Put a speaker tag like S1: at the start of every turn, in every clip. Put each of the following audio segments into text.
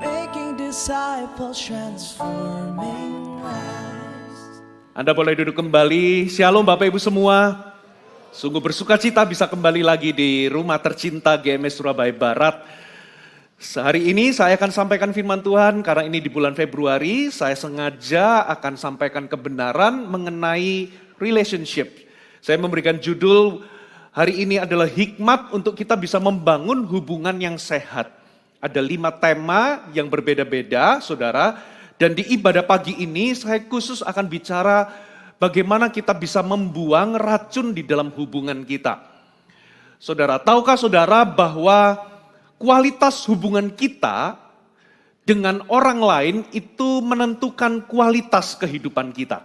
S1: making disciples, transforming lives.
S2: Anda boleh duduk kembali. Shalom Bapak Ibu semua. Sungguh bersuka cita bisa kembali lagi di rumah tercinta GMS Surabaya Barat. Hari ini saya akan sampaikan firman Tuhan karena ini di bulan Februari. Saya sengaja akan sampaikan kebenaran mengenai relationship. Saya memberikan judul hari ini adalah hikmat untuk kita bisa membangun hubungan yang sehat. Ada 5 tema yang berbeda-beda, saudara. Dan di ibadah pagi ini saya khusus akan bicara bagaimana kita bisa membuang racun di dalam hubungan kita. Saudara, tahukah saudara bahwa kualitas hubungan kita dengan orang lain itu menentukan kualitas kehidupan kita.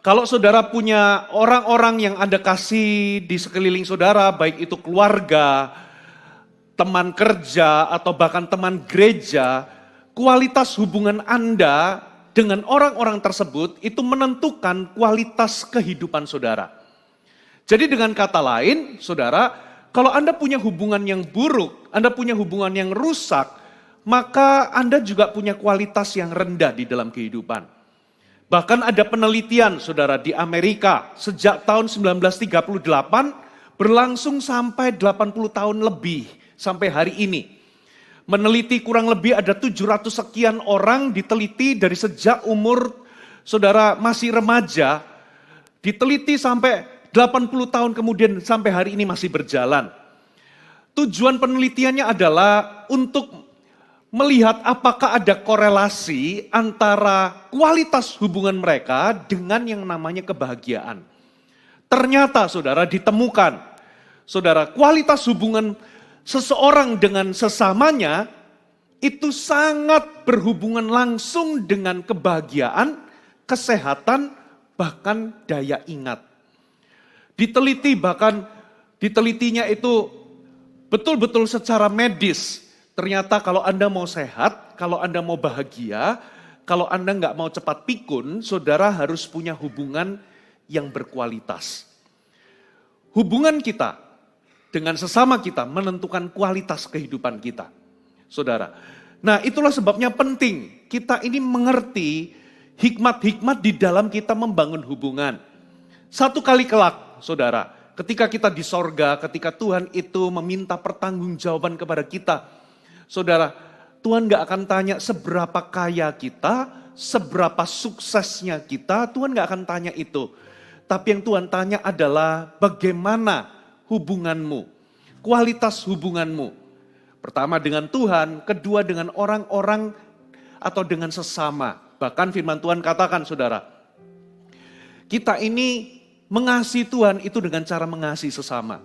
S2: Kalau saudara punya orang-orang yang Anda kasih di sekeliling saudara, baik itu keluarga, teman kerja, atau bahkan teman gereja, kualitas hubungan Anda dengan orang-orang tersebut itu menentukan kualitas kehidupan saudara. Jadi dengan kata lain, saudara, kalau Anda punya hubungan yang buruk, Anda punya hubungan yang rusak, maka Anda juga punya kualitas yang rendah di dalam kehidupan. Bahkan ada penelitian, saudara, di Amerika sejak tahun 1938 berlangsung sampai 80 tahun lebih sampai hari ini. Meneliti kurang lebih ada 700 sekian orang diteliti dari sejak umur saudara masih remaja, diteliti sampai 80 tahun kemudian sampai hari ini masih berjalan. Tujuan penelitiannya adalah untuk melihat apakah ada korelasi antara kualitas hubungan mereka dengan yang namanya kebahagiaan. Ternyata saudara ditemukan, saudara, kualitas hubungan seseorang dengan sesamanya itu sangat berhubungan langsung dengan kebahagiaan, kesehatan, bahkan daya ingat. Ditelitinya itu betul-betul secara medis. Ternyata kalau Anda mau sehat, kalau Anda mau bahagia, kalau Anda nggak mau cepat pikun, saudara harus punya hubungan yang berkualitas. Hubungan kita dengan sesama kita menentukan kualitas kehidupan kita, saudara. Nah, itulah sebabnya penting kita ini mengerti hikmat-hikmat di dalam kita membangun hubungan. Satu kali kelak, saudara, ketika kita di sorga, ketika Tuhan itu meminta pertanggungjawaban kepada kita, saudara, Tuhan gak akan tanya seberapa kaya kita, seberapa suksesnya kita, Tuhan gak akan tanya itu. Tapi yang Tuhan tanya adalah bagaimana hubunganmu, kualitas hubunganmu. Pertama dengan Tuhan, kedua dengan orang-orang atau dengan sesama. Bahkan firman Tuhan katakan, saudara, kita ini mengasihi Tuhan itu dengan cara mengasihi sesama.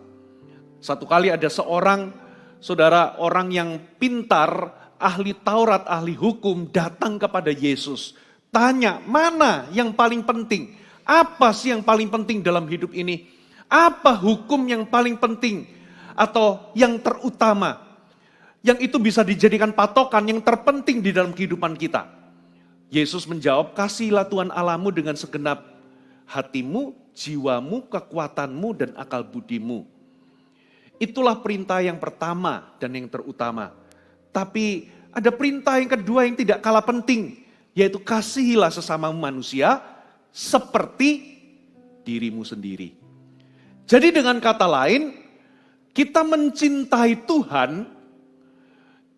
S2: Satu kali ada seorang saudara, orang yang pintar, ahli Taurat, ahli hukum, datang kepada Yesus. Tanya, mana yang paling penting? Apa sih yang paling penting dalam hidup ini? Apa hukum yang paling penting? Atau yang terutama? Yang itu bisa dijadikan patokan yang terpenting di dalam kehidupan kita. Yesus menjawab, kasihilah Tuhan Allahmu dengan segenap hatimu, jiwamu, kekuatanmu, dan akal budimu. Itulah perintah yang pertama dan yang terutama. Tapi ada perintah yang kedua yang tidak kalah penting, yaitu kasihilah sesama manusia seperti dirimu sendiri. Jadi dengan kata lain, kita mencintai Tuhan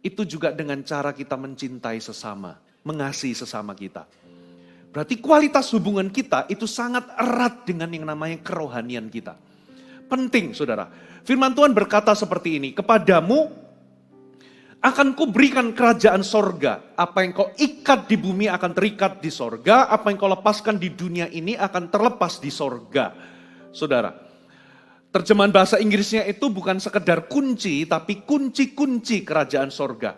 S2: itu juga dengan cara kita mencintai sesama, mengasihi sesama kita. Berarti kualitas hubungan kita itu sangat erat dengan yang namanya kerohanian kita. Penting, saudara. Firman Tuhan berkata seperti ini, kepadamu akan kuberikan kerajaan sorga. Apa yang kau ikat di bumi akan terikat di sorga, apa yang kau lepaskan di dunia ini akan terlepas di sorga. Saudara, terjemahan bahasa Inggrisnya itu bukan sekedar kunci, tapi kunci-kunci kerajaan sorga.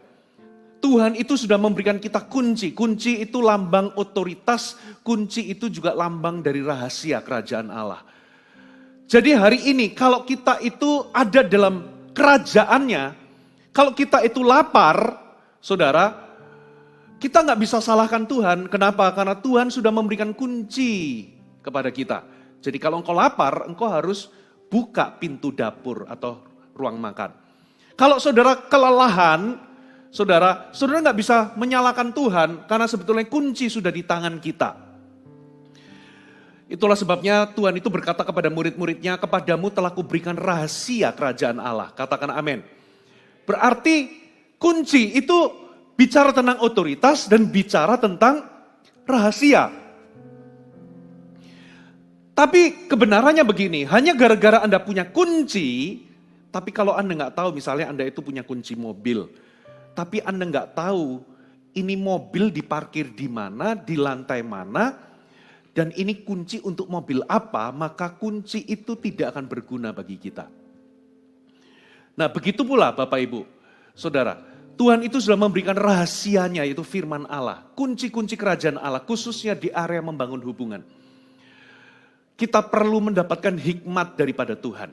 S2: Tuhan itu sudah memberikan kita kunci. Kunci itu lambang otoritas, kunci itu juga lambang dari rahasia kerajaan Allah. Jadi hari ini kalau kita itu ada dalam kerajaannya, kalau kita itu lapar, saudara, kita nggak bisa salahkan Tuhan. Kenapa? Karena Tuhan sudah memberikan kunci kepada kita. Jadi kalau engkau lapar, engkau harus buka pintu dapur atau ruang makan. Kalau saudara kelelahan, Saudara nggak bisa menyalahkan Tuhan karena sebetulnya kunci sudah di tangan kita. Itulah sebabnya Tuhan itu berkata kepada murid-muridnya, kepadamu telah kuberikan rahasia kerajaan Allah. Katakan amin. Berarti kunci itu bicara tentang otoritas dan bicara tentang rahasia. Tapi kebenarannya begini, hanya gara-gara Anda punya kunci, tapi kalau Anda nggak tahu misalnya Anda itu punya kunci mobil, tapi Anda nggak tahu ini mobil diparkir di mana, di lantai mana, dan ini kunci untuk mobil apa, maka kunci itu tidak akan berguna bagi kita. Nah begitu pula Bapak Ibu, Saudara, Tuhan itu sudah memberikan rahasianya, yaitu firman Allah. Kunci-kunci kerajaan Allah, khususnya di area membangun hubungan. Kita perlu mendapatkan hikmat daripada Tuhan.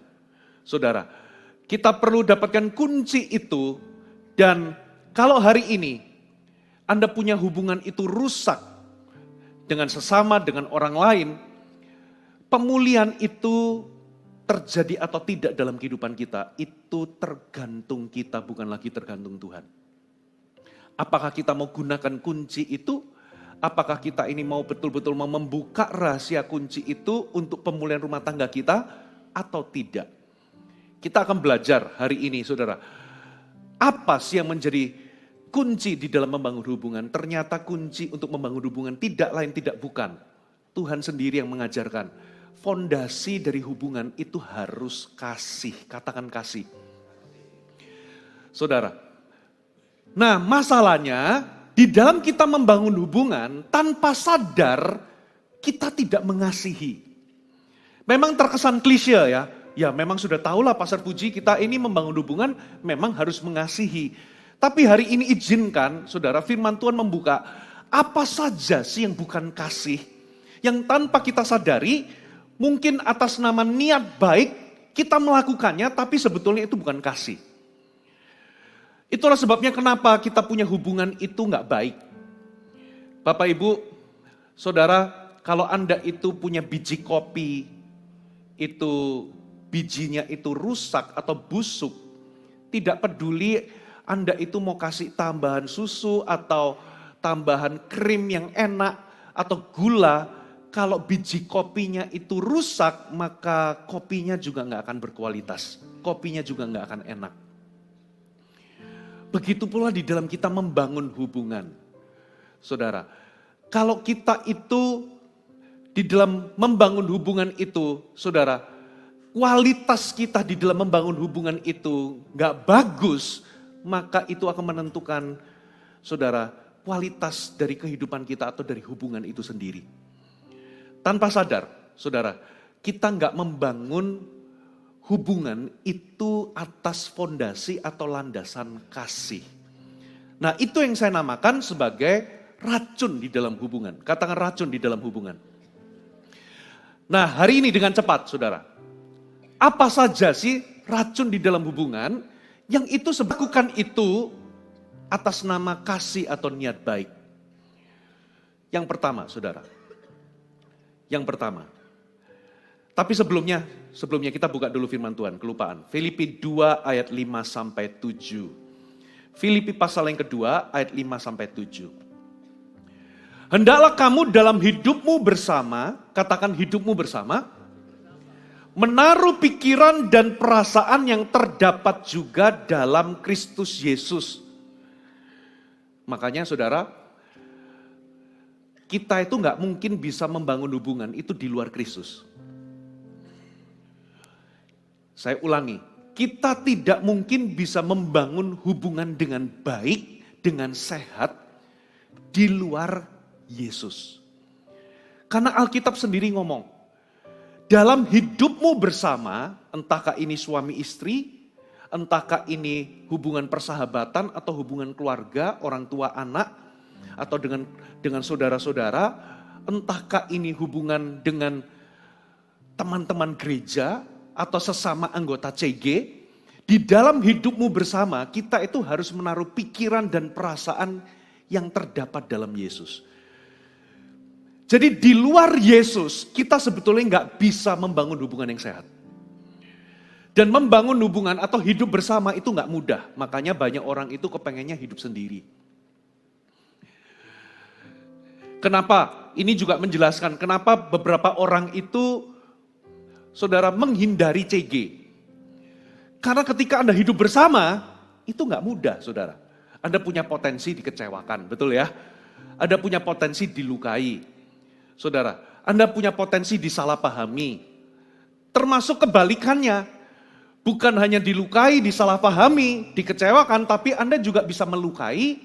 S2: Saudara, kita perlu dapatkan kunci itu, dan kalau hari ini Anda punya hubungan itu rusak dengan sesama, dengan orang lain, pemulihan itu terjadi atau tidak dalam kehidupan kita, itu tergantung kita, bukan lagi tergantung Tuhan. Apakah kita mau gunakan kunci itu? Apakah kita ini mau betul-betul membuka rahasia kunci itu untuk pemulihan rumah tangga kita atau tidak? Kita akan belajar hari ini, saudara. Apa sih yang menjadi kunci di dalam membangun hubungan? Ternyata kunci untuk membangun hubungan tidak lain tidak bukan. Tuhan sendiri yang mengajarkan. Fondasi dari hubungan itu harus kasih. Katakan kasih. Saudara. Nah masalahnya di dalam kita membangun hubungan tanpa sadar kita tidak mengasihi. Memang terkesan klise ya. Ya memang sudah tahulah Pastor Puji kita ini membangun hubungan memang harus mengasihi. Tapi hari ini izinkan saudara firman Tuhan membuka apa saja sih yang bukan kasih. Yang tanpa kita sadari mungkin atas nama niat baik kita melakukannya tapi sebetulnya itu bukan kasih. Itulah sebabnya kenapa kita punya hubungan itu nggak baik. Bapak Ibu, Saudara, kalau Anda itu punya biji kopi, itu bijinya itu rusak atau busuk, tidak peduli Anda itu mau kasih tambahan susu atau tambahan krim yang enak atau gula, kalau biji kopinya itu rusak, maka kopinya juga nggak akan berkualitas. Kopinya juga nggak akan enak. Begitu pula di dalam kita membangun hubungan. Saudara, kalau kita itu di dalam membangun hubungan itu, saudara, kualitas kita di dalam membangun hubungan itu gak bagus, maka itu akan menentukan, saudara, kualitas dari kehidupan kita atau dari hubungan itu sendiri. Tanpa sadar, saudara, kita gak membangun hubungan itu atas fondasi atau landasan kasih. Nah itu yang saya namakan sebagai racun di dalam hubungan. Katakan racun di dalam hubungan. Nah hari ini dengan cepat saudara. Apa saja sih racun di dalam hubungan yang itu sebabkan itu atas nama kasih atau niat baik. Yang pertama saudara. Yang pertama. Tapi sebelumnya kita buka dulu firman Tuhan, kelupaan. Filipi 2 ayat 5 sampai 7. Filipi pasal yang kedua ayat 5 sampai 7. Hendaklah kamu dalam hidupmu bersama, katakan hidupmu bersama, menaruh pikiran dan perasaan yang terdapat juga dalam Kristus Yesus. Makanya saudara, kita itu nggak mungkin bisa membangun hubungan itu di luar Kristus. Saya ulangi, kita tidak mungkin bisa membangun hubungan dengan baik, dengan sehat di luar Yesus. Karena Alkitab sendiri ngomong, dalam hidupmu bersama, entahkah ini suami istri, entahkah ini hubungan persahabatan atau hubungan keluarga, orang tua anak, atau dengan saudara-saudara, entahkah ini hubungan dengan teman-teman gereja, atau sesama anggota CG, di dalam hidupmu bersama, kita itu harus menaruh pikiran dan perasaan yang terdapat dalam Yesus. Jadi di luar Yesus, kita sebetulnya nggak bisa membangun hubungan yang sehat. Dan membangun hubungan atau hidup bersama itu nggak mudah. Makanya banyak orang itu kepengennya hidup sendiri. Kenapa? Ini juga menjelaskan kenapa beberapa orang itu, saudara, menghindari CG. Karena ketika Anda hidup bersama, itu nggak mudah, saudara. Anda punya potensi dikecewakan, betul ya? Anda punya potensi dilukai. Saudara, Anda punya potensi disalahpahami. Termasuk kebalikannya. Bukan hanya dilukai, disalahpahami, dikecewakan, tapi Anda juga bisa melukai,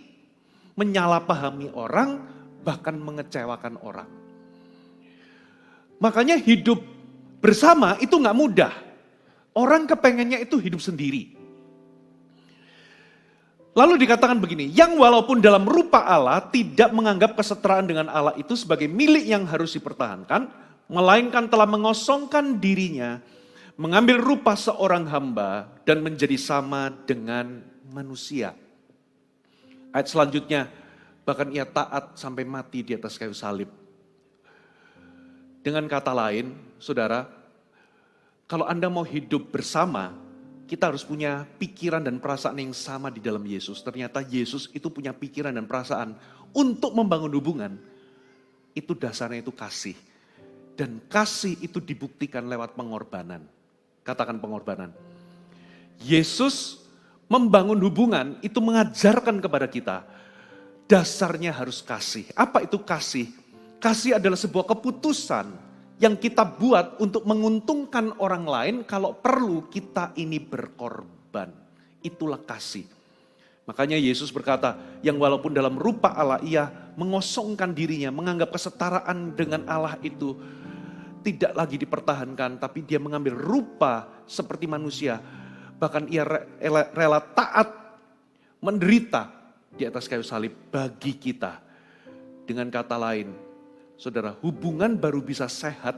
S2: menyalahpahami orang, bahkan mengecewakan orang. Makanya hidup bersama itu nggak mudah. Orang kepengennya itu hidup sendiri. Lalu dikatakan begini, yang walaupun dalam rupa Allah tidak menganggap kesetaraan dengan Allah itu sebagai milik yang harus dipertahankan, melainkan telah mengosongkan dirinya, mengambil rupa seorang hamba dan menjadi sama dengan manusia. Ayat selanjutnya, bahkan ia taat sampai mati di atas kayu salib. Dengan kata lain, saudara, kalau Anda mau hidup bersama, kita harus punya pikiran dan perasaan yang sama di dalam Yesus. Ternyata Yesus itu punya pikiran dan perasaan untuk membangun hubungan. Itu dasarnya itu kasih. Dan kasih itu dibuktikan lewat pengorbanan. Katakan pengorbanan. Yesus membangun hubungan itu mengajarkan kepada kita. Dasarnya harus kasih. Apa itu kasih? Kasih adalah sebuah keputusan yang kita buat untuk menguntungkan orang lain, kalau perlu kita ini berkorban. Itulah kasih. Makanya Yesus berkata, yang walaupun dalam rupa Allah ia mengosongkan dirinya, menganggap kesetaraan dengan Allah itu tidak lagi dipertahankan, tapi dia mengambil rupa seperti manusia. Bahkan ia rela taat, menderita di atas kayu salib bagi kita. Dengan kata lain, saudara, hubungan baru bisa sehat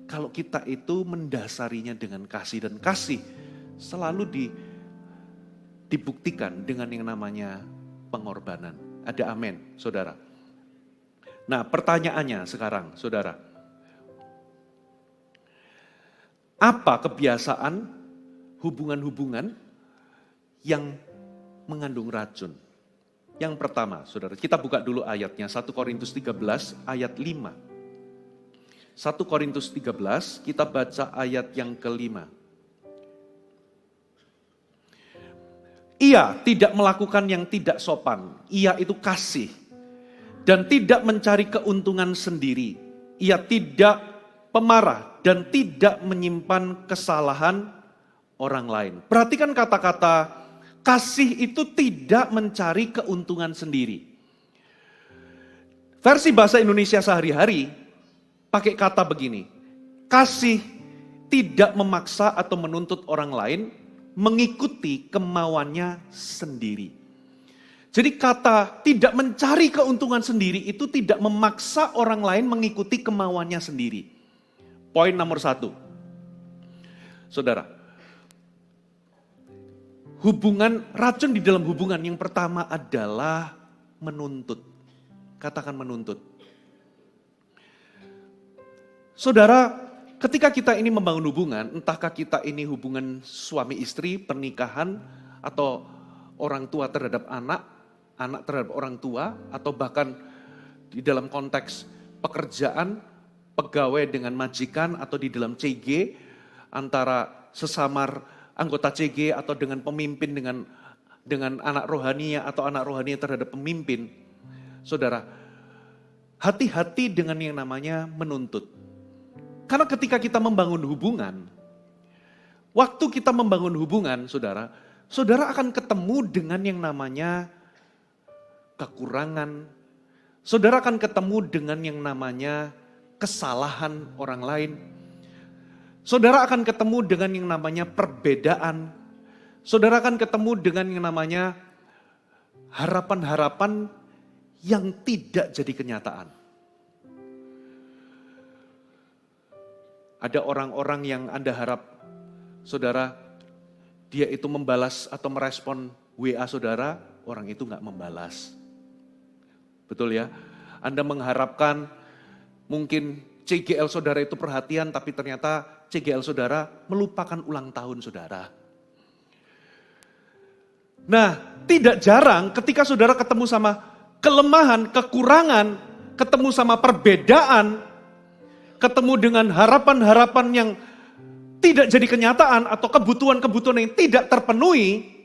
S2: kalau kita itu mendasarinya dengan kasih. Dan kasih selalu dibuktikan dengan yang namanya pengorbanan. Ada amin, saudara. Nah, pertanyaannya sekarang, saudara. Apa kebiasaan hubungan-hubungan yang mengandung racun? Yang pertama, saudara, kita buka dulu ayatnya, 1 Korintus 13 ayat 5. 1 Korintus 13, kita baca ayat yang kelima. Ia tidak melakukan yang tidak sopan, ia itu kasih. Dan tidak mencari keuntungan sendiri, ia tidak pemarah dan tidak menyimpan kesalahan orang lain. Perhatikan kata-kata kasih itu tidak mencari keuntungan sendiri. Versi bahasa Indonesia sehari-hari pakai kata begini. Kasih tidak memaksa atau menuntut orang lain mengikuti kemauannya sendiri. Jadi kata tidak mencari keuntungan sendiri itu tidak memaksa orang lain mengikuti kemauannya sendiri. Poin nomor 1. Saudara, hubungan, racun di dalam hubungan yang pertama adalah menuntut. Katakan menuntut. Saudara, ketika kita ini membangun hubungan, entahkah kita ini hubungan suami istri, pernikahan, atau orang tua terhadap anak, anak terhadap orang tua, atau bahkan di dalam konteks pekerjaan, pegawai dengan majikan, atau di dalam CG, antara sesamar anggota CG atau dengan pemimpin dengan anak rohaninya atau anak rohaninya terhadap pemimpin. Saudara, hati-hati dengan yang namanya menuntut. Karena ketika kita membangun hubungan, waktu kita membangun hubungan, saudara, saudara akan ketemu dengan yang namanya kekurangan. Saudara akan ketemu dengan yang namanya kesalahan orang lain. Saudara akan ketemu dengan yang namanya perbedaan. Saudara akan ketemu dengan yang namanya harapan-harapan yang tidak jadi kenyataan. Ada orang-orang yang Anda harap, saudara, dia itu membalas atau merespon WA saudara, orang itu nggak membalas. Betul ya? Anda mengharapkan mungkin CGL saudara itu perhatian, tapi ternyata CGL saudara melupakan ulang tahun saudara. Nah, tidak jarang ketika saudara ketemu sama kelemahan, kekurangan, ketemu sama perbedaan, ketemu dengan harapan-harapan yang tidak jadi kenyataan atau kebutuhan-kebutuhan yang tidak terpenuhi,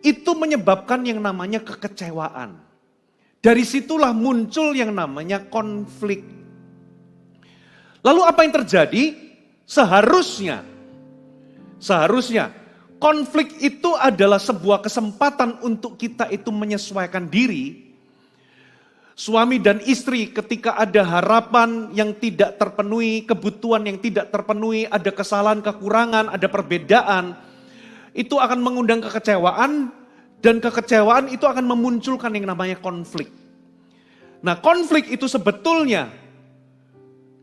S2: itu menyebabkan yang namanya kekecewaan. Dari situlah muncul yang namanya konflik. Lalu apa yang terjadi? Seharusnya konflik itu adalah sebuah kesempatan untuk kita itu menyesuaikan diri. Suami dan istri ketika ada harapan yang tidak terpenuhi, kebutuhan yang tidak terpenuhi, ada kesalahan, kekurangan, ada perbedaan, itu akan mengundang kekecewaan dan kekecewaan itu akan memunculkan yang namanya konflik. Nah, konflik itu sebetulnya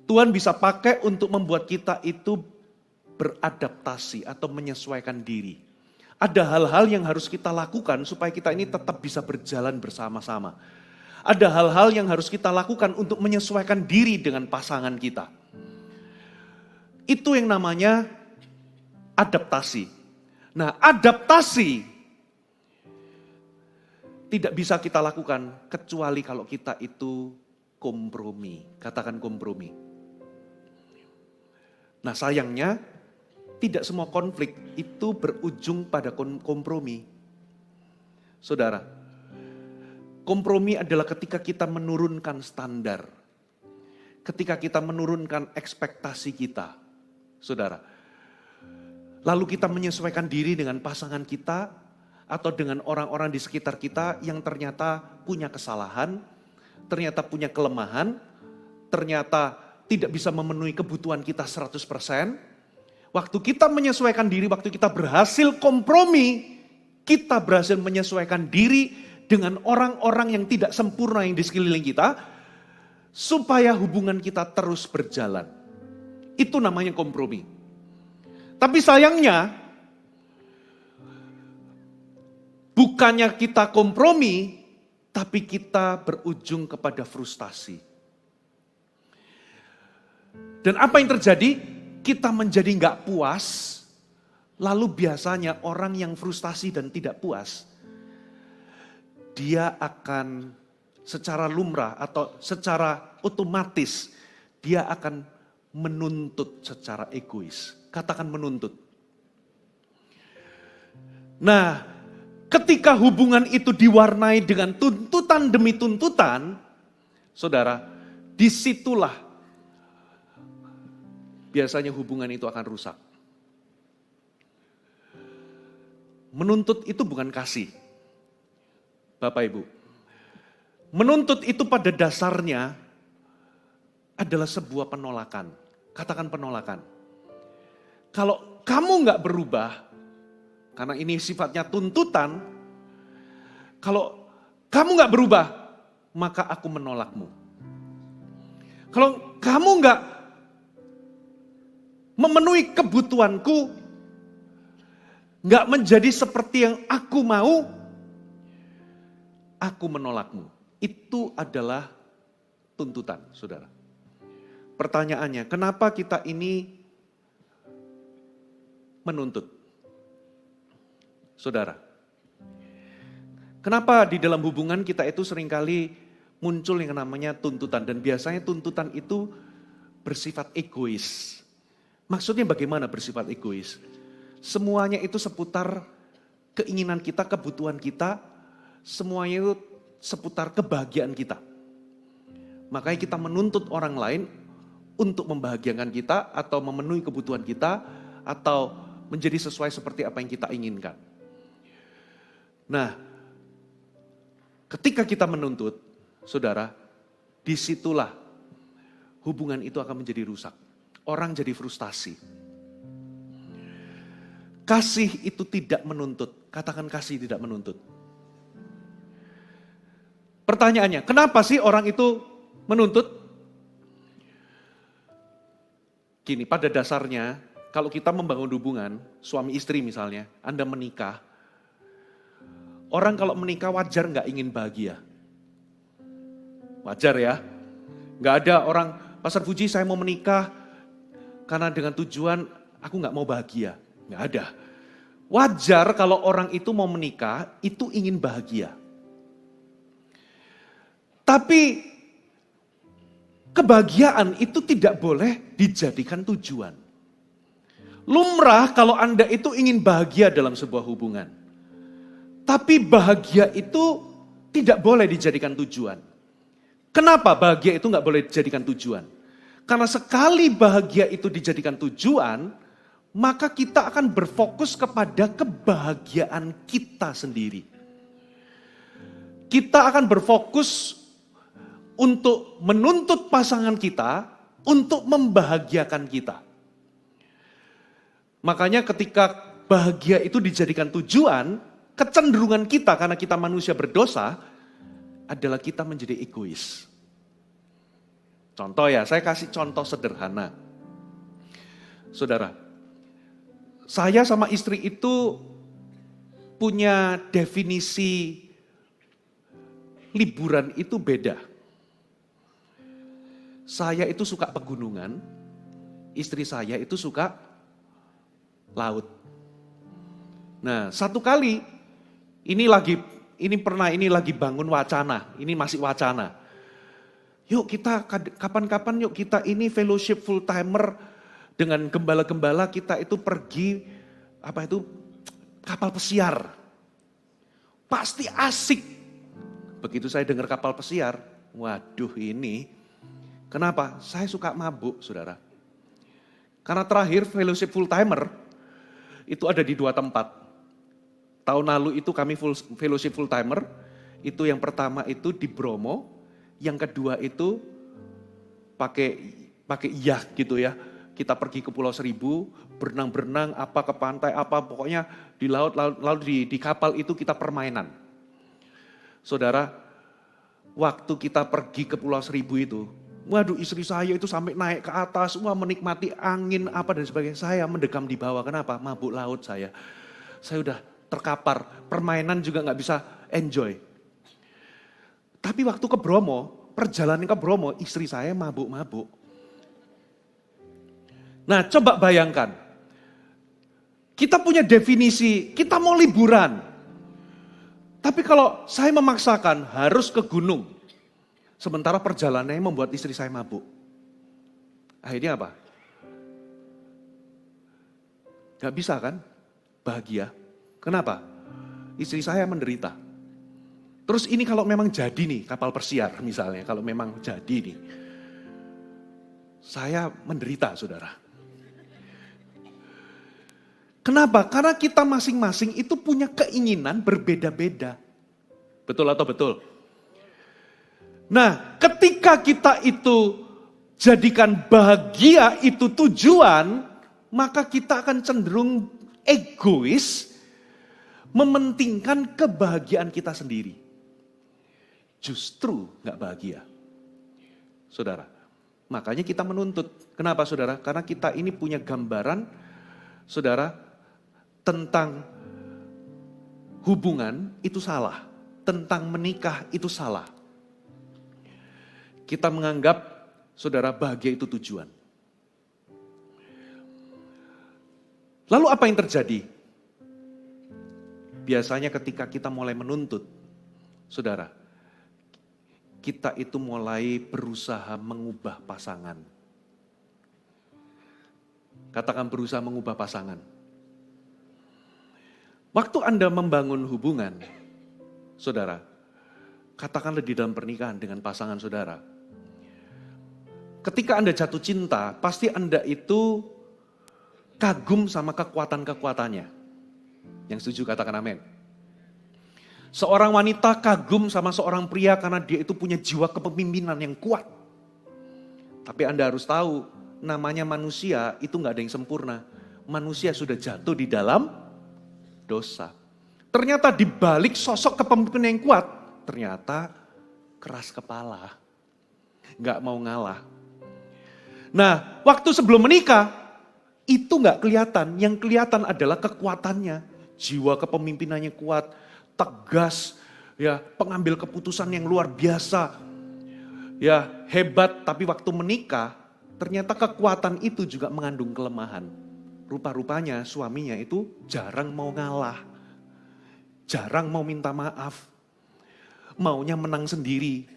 S2: Tuhan bisa pakai untuk membuat kita itu beradaptasi atau menyesuaikan diri. Ada hal-hal yang harus kita lakukan supaya kita ini tetap bisa berjalan bersama-sama. Ada hal-hal yang harus kita lakukan untuk menyesuaikan diri dengan pasangan kita. Itu yang namanya adaptasi. Nah, adaptasi tidak bisa kita lakukan kecuali kalau kita itu kompromi. Katakan kompromi. Nah, sayangnya tidak semua konflik itu berujung pada kompromi. Saudara, kompromi adalah ketika kita menurunkan standar. Ketika kita menurunkan ekspektasi kita. Saudara, lalu kita menyesuaikan diri dengan pasangan kita atau dengan orang-orang di sekitar kita yang ternyata punya kesalahan, ternyata punya kelemahan, ternyata tidak bisa memenuhi kebutuhan kita 100%. Waktu kita menyesuaikan diri, waktu kita berhasil kompromi, kita berhasil menyesuaikan diri dengan orang-orang yang tidak sempurna yang di sekeliling kita, supaya hubungan kita terus berjalan. Itu namanya kompromi. Tapi sayangnya, bukannya kita kompromi, tapi kita berujung kepada frustasi. Dan apa yang terjadi? Kita menjadi nggak puas, lalu biasanya orang yang frustasi dan tidak puas, dia akan secara lumrah atau secara otomatis, dia akan menuntut secara egois. Katakan menuntut. Nah, ketika hubungan itu diwarnai dengan tuntutan demi tuntutan, saudara, disitulah biasanya hubungan itu akan rusak. Menuntut itu bukan kasih. Bapak Ibu. Menuntut itu pada dasarnya adalah sebuah penolakan. Katakan penolakan. Kalau kamu nggak berubah, karena ini sifatnya tuntutan, kalau kamu nggak berubah, maka aku menolakmu. Kalau kamu nggak memenuhi kebutuhanku, gak menjadi seperti yang aku mau, aku menolakmu. Itu adalah tuntutan, saudara. Pertanyaannya, kenapa kita ini menuntut? Saudara, kenapa di dalam hubungan kita itu seringkali muncul yang namanya tuntutan, dan biasanya tuntutan itu bersifat egois. Maksudnya bagaimana bersifat egois? Semuanya itu seputar keinginan kita, kebutuhan kita, semuanya itu seputar kebahagiaan kita. Makanya kita menuntut orang lain untuk membahagiakan kita atau memenuhi kebutuhan kita atau menjadi sesuai seperti apa yang kita inginkan. Nah, ketika kita menuntut, saudara, disitulah hubungan itu akan menjadi rusak. Orang jadi frustasi. Kasih itu tidak menuntut. Katakan kasih tidak menuntut. Pertanyaannya, kenapa sih orang itu menuntut? Gini, pada dasarnya, kalau kita membangun hubungan, suami istri misalnya, Anda menikah, orang kalau menikah wajar nggak ingin bahagia? Wajar ya? Nggak ada orang, Pastor Puji saya mau menikah, karena dengan tujuan aku nggak mau bahagia. Nggak ada. Wajar kalau orang itu mau menikah, itu ingin bahagia. Tapi kebahagiaan itu tidak boleh dijadikan tujuan. Lumrah kalau Anda itu ingin bahagia dalam sebuah hubungan. Tapi bahagia itu tidak boleh dijadikan tujuan. Kenapa bahagia itu nggak boleh dijadikan tujuan? Karena sekali bahagia itu dijadikan tujuan, maka kita akan berfokus kepada kebahagiaan kita sendiri. Kita akan berfokus untuk menuntut pasangan kita, untuk membahagiakan kita. Makanya ketika bahagia itu dijadikan tujuan, kecenderungan kita karena kita manusia berdosa, adalah kita menjadi egois. Contoh ya, saya kasih contoh sederhana. Saudara, saya sama istri itu punya definisi liburan itu beda. Saya itu suka pegunungan, istri saya itu suka laut. Nah, satu kali ini lagi bangun wacana, ini masih wacana. Yuk kita kapan-kapan yuk kita ini fellowship full timer dengan gembala-gembala kita itu pergi kapal pesiar. Pasti asik. Begitu saya dengar kapal pesiar, waduh ini. Kenapa? Saya suka mabuk, saudara. Karena terakhir fellowship full timer itu ada di 2 tempat. Tahun lalu itu kami fellowship full timer, itu yang pertama itu di Bromo, yang kedua itu pakai yacht gitu ya. Kita pergi ke Pulau Seribu, berenang-berenang apa ke pantai apa, pokoknya di laut lalu di kapal itu kita permainan. Saudara, waktu kita pergi ke Pulau Seribu itu, waduh istri saya itu sampai naik ke atas, menikmati angin apa dan sebagainya. Saya mendekam di bawah, kenapa? Mabuk laut saya. Saya udah terkapar, permainan juga gak bisa enjoy. Tapi waktu ke Bromo, perjalanan ke Bromo, istri saya mabuk-mabuk. Nah coba bayangkan, kita punya definisi, kita mau liburan. Tapi kalau saya memaksakan harus ke gunung, sementara perjalanannya membuat istri saya mabuk. Akhirnya apa? Gak bisa kan bahagia. Kenapa? Istri saya menderita. Terus ini kalau memang jadi nih kapal pesiar misalnya, kalau memang jadi nih. Saya menderita saudara. Kenapa? Karena kita masing-masing itu punya keinginan berbeda-beda. Betul atau betul? Nah, ketika kita itu jadikan bahagia itu tujuan, maka kita akan cenderung egois, mementingkan kebahagiaan kita sendiri. Justru gak bahagia. Saudara, makanya kita menuntut. Kenapa saudara? Karena kita ini punya gambaran, saudara, tentang hubungan itu salah. Tentang menikah itu salah. Kita menganggap, saudara, bahagia itu tujuan. Lalu apa yang terjadi? Biasanya ketika kita mulai menuntut, saudara, kita itu mulai berusaha mengubah pasangan. Katakan berusaha mengubah pasangan. Waktu Anda membangun hubungan, saudara, katakanlah di dalam pernikahan dengan pasangan saudara. Ketika Anda jatuh cinta, pasti Anda itu kagum sama kekuatan-kekuatannya. Yang setuju katakan amin. Seorang wanita kagum sama seorang pria karena dia itu punya jiwa kepemimpinan yang kuat. Tapi Anda harus tahu, namanya manusia itu gak ada yang sempurna. Manusia sudah jatuh di dalam dosa. Ternyata di balik sosok kepemimpinan yang kuat, ternyata keras kepala. Gak mau ngalah. Nah, waktu sebelum menikah, itu gak kelihatan. Yang kelihatan adalah kekuatannya. Jiwa kepemimpinannya kuat, tegas, ya, pengambil keputusan yang luar biasa. Ya, hebat, tapi waktu menikah, ternyata kekuatan itu juga mengandung kelemahan. Rupa-rupanya suaminya itu jarang mau ngalah, jarang mau minta maaf, maunya menang sendiri.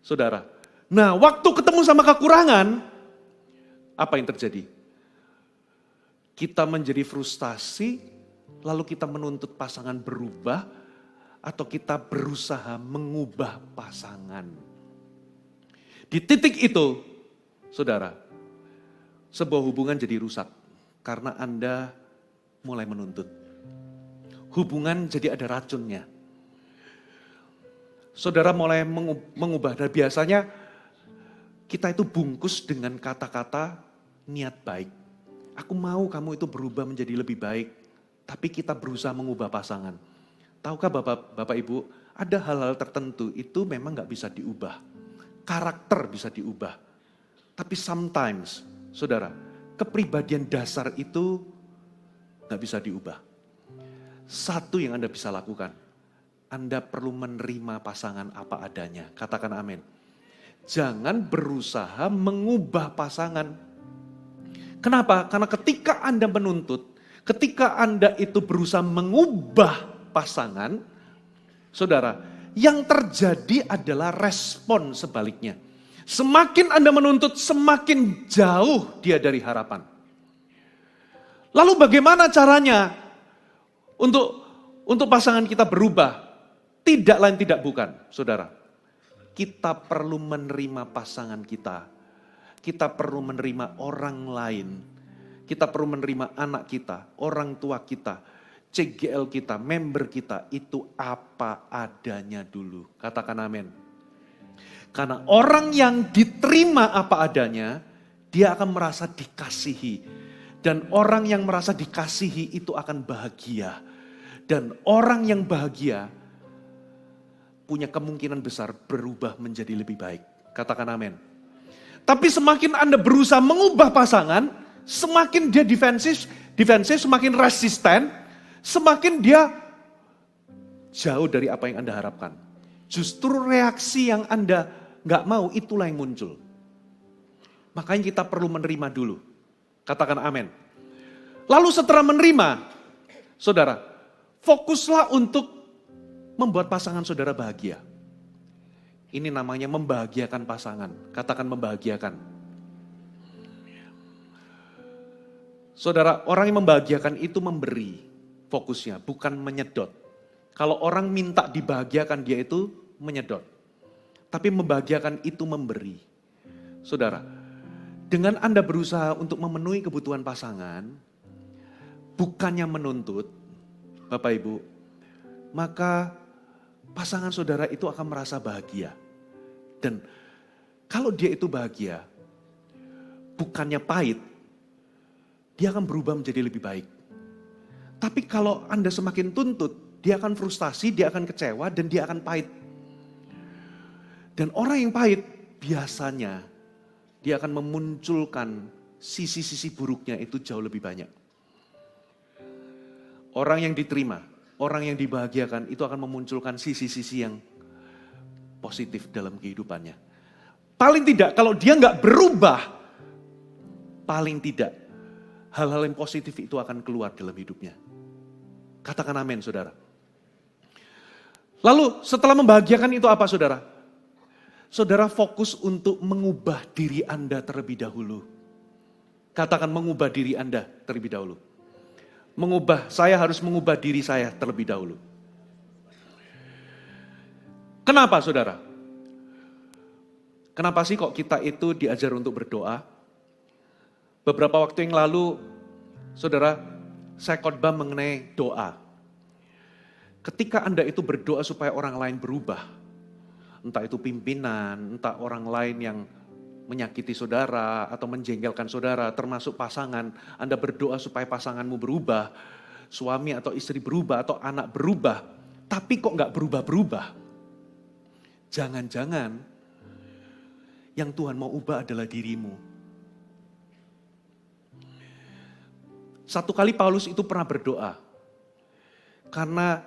S2: Saudara, nah waktu ketemu sama kekurangan, apa yang terjadi? Kita menjadi frustasi, lalu kita menuntut pasangan berubah, atau kita berusaha mengubah pasangan. Di titik itu, saudara, sebuah hubungan jadi rusak karena Anda mulai menuntut. Hubungan jadi ada racunnya. Saudara mulai mengubah, dan biasanya kita itu bungkus dengan kata-kata niat baik. Aku mau kamu itu berubah menjadi lebih baik, tapi kita berusaha mengubah pasangan. Tahukah Bapak Ibu, ada hal-hal tertentu itu memang gak bisa diubah. Karakter bisa diubah. Tapi sometimes, saudara, kepribadian dasar itu gak bisa diubah. Satu yang Anda bisa lakukan, Anda perlu menerima pasangan apa adanya. Katakan amin. Jangan berusaha mengubah pasangan. Kenapa? Karena ketika Anda menuntut, ketika Anda itu berusaha mengubah pasangan, saudara, yang terjadi adalah respon sebaliknya. Semakin Anda menuntut, semakin jauh dia dari harapan. Lalu bagaimana caranya untuk pasangan kita berubah? Tidak lain tidak bukan, saudara. Kita perlu menerima pasangan kita. Kita perlu menerima orang lain. Kita perlu menerima anak kita, orang tua kita, CGL kita, member kita, itu apa adanya dulu. Katakan amin. Karena orang yang diterima apa adanya, dia akan merasa dikasihi. Dan orang yang merasa dikasihi itu akan bahagia. Dan orang yang bahagia punya kemungkinan besar berubah menjadi lebih baik. Katakan amin. Tapi semakin Anda berusaha mengubah pasangan, semakin dia defensif, semakin resisten, semakin dia jauh dari apa yang Anda harapkan. Justru reaksi yang Anda nggak mau, itulah yang muncul. Makanya kita perlu menerima dulu. Katakan amin. Lalu setelah menerima, saudara, fokuslah untuk membuat pasangan saudara bahagia. Ini namanya membahagiakan pasangan. Katakan membahagiakan. Saudara, orang yang membahagiakan itu memberi fokusnya, bukan menyedot. Kalau orang minta dibahagiakan, dia itu menyedot. Tapi membahagiakan itu memberi. Saudara, dengan Anda berusaha untuk memenuhi kebutuhan pasangan, bukannya menuntut, Bapak Ibu, maka pasangan saudara itu akan merasa bahagia. Dan kalau dia itu bahagia, bukannya pahit, dia akan berubah menjadi lebih baik. Tapi kalau Anda semakin tuntut, dia akan frustasi, dia akan kecewa, dan dia akan pahit. Dan orang yang pahit, biasanya dia akan memunculkan sisi-sisi buruknya itu jauh lebih banyak. Orang yang diterima, orang yang dibahagiakan itu akan memunculkan sisi-sisi yang positif dalam kehidupannya. Paling tidak, kalau dia nggak berubah, paling tidak hal-hal yang positif itu akan keluar dalam hidupnya. Katakan amin, saudara. Lalu setelah membahagiakan itu apa, saudara? Saudara fokus untuk mengubah diri Anda terlebih dahulu. Katakan mengubah diri Anda terlebih dahulu. Saya harus mengubah diri saya terlebih dahulu. Kenapa, saudara? Kenapa sih kok kita itu diajar untuk berdoa? Beberapa waktu yang lalu, saudara, saya khotbah mengenai doa. Ketika Anda itu berdoa supaya orang lain berubah, entah itu pimpinan, entah orang lain yang menyakiti saudara atau menjengkelkan saudara, termasuk pasangan, Anda berdoa supaya pasanganmu berubah, suami atau istri berubah, atau anak berubah, tapi kok nggak berubah-berubah? Jangan-jangan yang Tuhan mau ubah adalah dirimu. Satu kali Paulus itu pernah berdoa, karena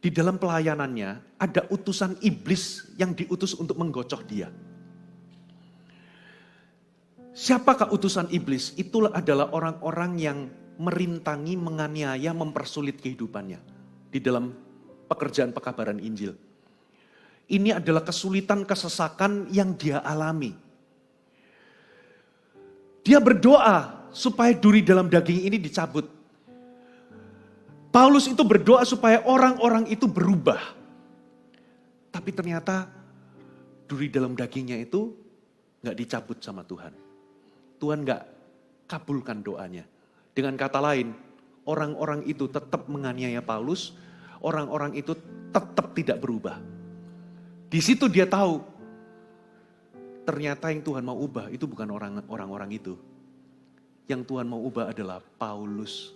S2: di dalam pelayanannya ada utusan iblis yang diutus untuk menggocoh dia. Siapakah utusan iblis? Itulah adalah orang-orang yang merintangi, menganiaya, mempersulit kehidupannya di dalam pekerjaan pekabaran Injil. Ini adalah kesulitan, kesesakan yang dia alami. Dia berdoa supaya duri dalam daging ini dicabut. Paulus itu berdoa supaya orang-orang itu berubah. Tapi ternyata duri dalam dagingnya itu gak dicabut sama Tuhan. Tuhan gak kabulkan doanya. Dengan kata lain, orang-orang itu tetap menganiaya Paulus, orang-orang itu tetap tidak berubah. Di situ dia tahu, ternyata yang Tuhan mau ubah itu bukan orang-orang itu. Yang Tuhan mau ubah adalah Paulus.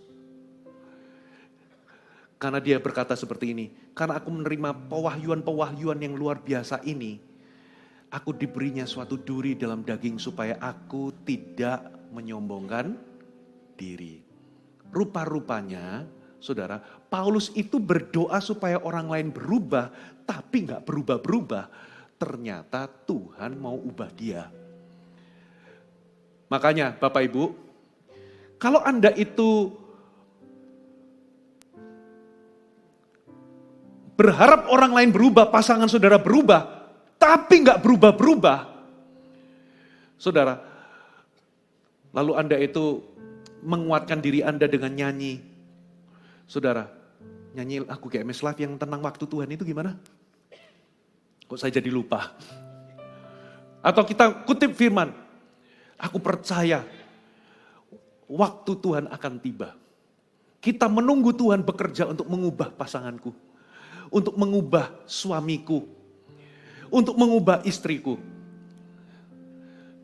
S2: Karena dia berkata seperti ini, karena aku menerima pewahyuan-pewahyuan yang luar biasa ini, aku diberinya suatu duri dalam daging supaya aku tidak menyombongkan diri. Rupa-rupanya, saudara, Paulus itu berdoa supaya orang lain berubah, tapi gak berubah-berubah. Ternyata Tuhan mau ubah dia. Makanya Bapak Ibu, kalau Anda itu berharap orang lain berubah, pasangan saudara berubah, tapi gak berubah-berubah. Saudara, lalu Anda itu menguatkan diri Anda dengan nyanyi. Saudara, nyanyi aku GMS Live yang tentang waktu Tuhan itu gimana? Kok saya jadi lupa? Atau kita kutip firman, aku percaya waktu Tuhan akan tiba. Kita menunggu Tuhan bekerja untuk mengubah pasanganku, untuk mengubah suamiku, untuk mengubah istriku.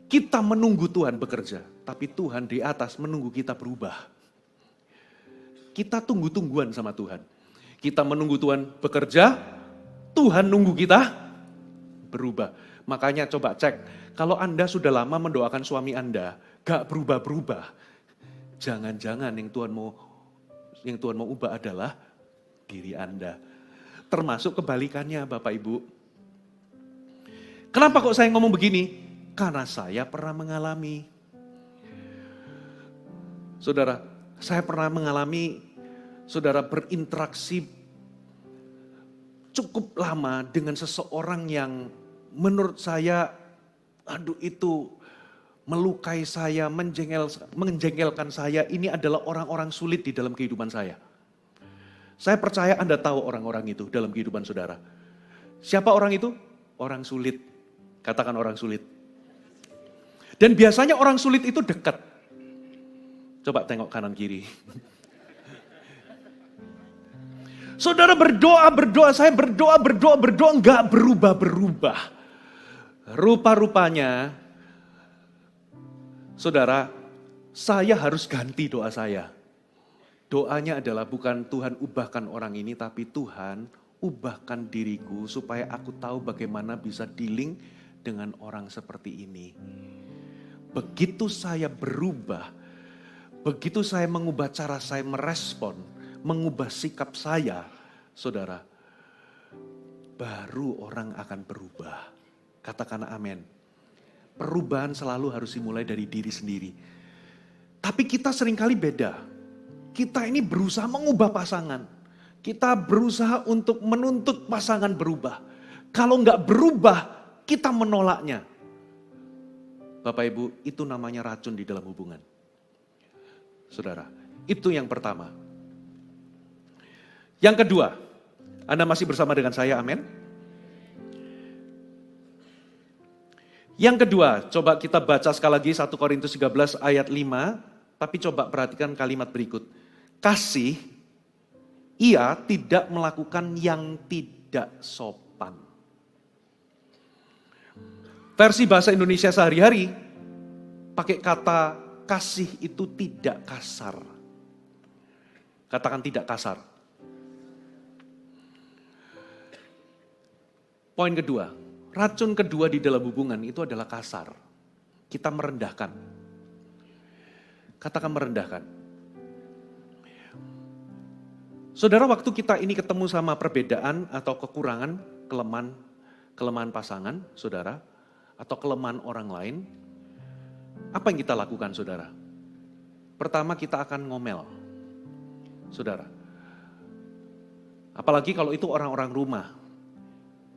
S2: Kita menunggu Tuhan bekerja, tapi Tuhan di atas menunggu kita berubah. Kita tunggu-tungguan sama Tuhan. Kita menunggu Tuhan bekerja, Tuhan nunggu kita berubah. Makanya coba cek, kalau Anda sudah lama mendoakan suami Anda, gak berubah-berubah. Jangan-jangan yang Tuhan mau ubah adalah diri Anda. Termasuk kebalikannya Bapak Ibu. Kenapa kok saya ngomong begini? Karena saya pernah mengalami. Saudara, saya pernah mengalami, saudara berinteraksi cukup lama dengan seseorang yang menurut saya, aduh itu melukai saya, menjengkelkan saya. Ini adalah orang-orang sulit di dalam kehidupan saya. Saya percaya Anda tahu orang-orang itu dalam kehidupan saudara. Siapa orang itu? Orang sulit. Katakan orang sulit. Dan biasanya orang sulit itu dekat. Coba tengok kanan kiri. Saudara berdoa, saya berdoa, enggak berubah-berubah. Rupa-rupanya, saudara, saya harus ganti doa saya. Doanya adalah bukan Tuhan ubahkan orang ini, tapi Tuhan ubahkan diriku supaya aku tahu bagaimana bisa dealing dengan orang seperti ini. Begitu saya berubah, begitu saya mengubah cara saya merespon, mengubah sikap saya, saudara, baru orang akan berubah. Katakan amin. Perubahan selalu harus dimulai dari diri sendiri. Tapi kita seringkali beda. Kita ini berusaha mengubah pasangan. Kita berusaha untuk menuntut pasangan berubah. Kalau enggak berubah, kita menolaknya. Bapak Ibu, itu namanya racun di dalam hubungan. Saudara, itu yang pertama. Yang kedua, Anda masih bersama dengan saya, amin? Yang kedua, coba kita baca sekali lagi 1 Korintus 13 ayat 5, tapi coba perhatikan kalimat berikut. Kasih, ia tidak melakukan yang tidak sopan. Versi bahasa Indonesia sehari-hari, pakai kata kasih itu tidak kasar. Katakan tidak kasar. Poin kedua, racun kedua di dalam hubungan itu adalah kasar. Kita merendahkan. Katakan merendahkan. Saudara, waktu kita ini ketemu sama perbedaan atau kekurangan, kelemahan pasangan, saudara, atau kelemahan orang lain, Apa yang kita lakukan, saudara? Pertama, kita akan ngomel, saudara. Apalagi kalau itu orang-orang rumah.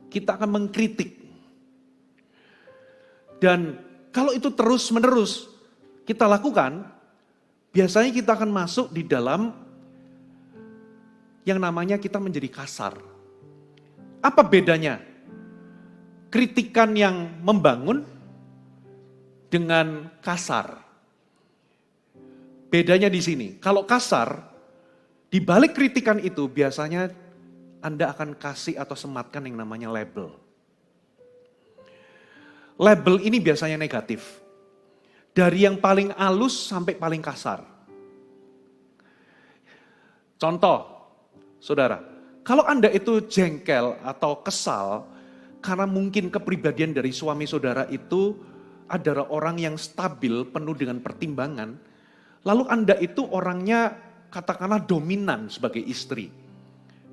S2: Kita akan mengkritik. Dan kalau itu terus-menerus kita lakukan, biasanya kita akan masuk di dalam yang namanya kita menjadi kasar. Apa bedanya? Kritikan yang membangun dengan kasar. Bedanya di sini. Kalau kasar, di balik kritikan itu biasanya Anda akan kasih atau sematkan yang namanya label. Label ini biasanya negatif. Dari yang paling halus sampai paling kasar. Contoh, saudara, kalau Anda itu jengkel atau kesal, karena mungkin kepribadian dari suami saudara itu adalah orang yang stabil, penuh dengan pertimbangan. Lalu Anda itu orangnya katakanlah dominan sebagai istri.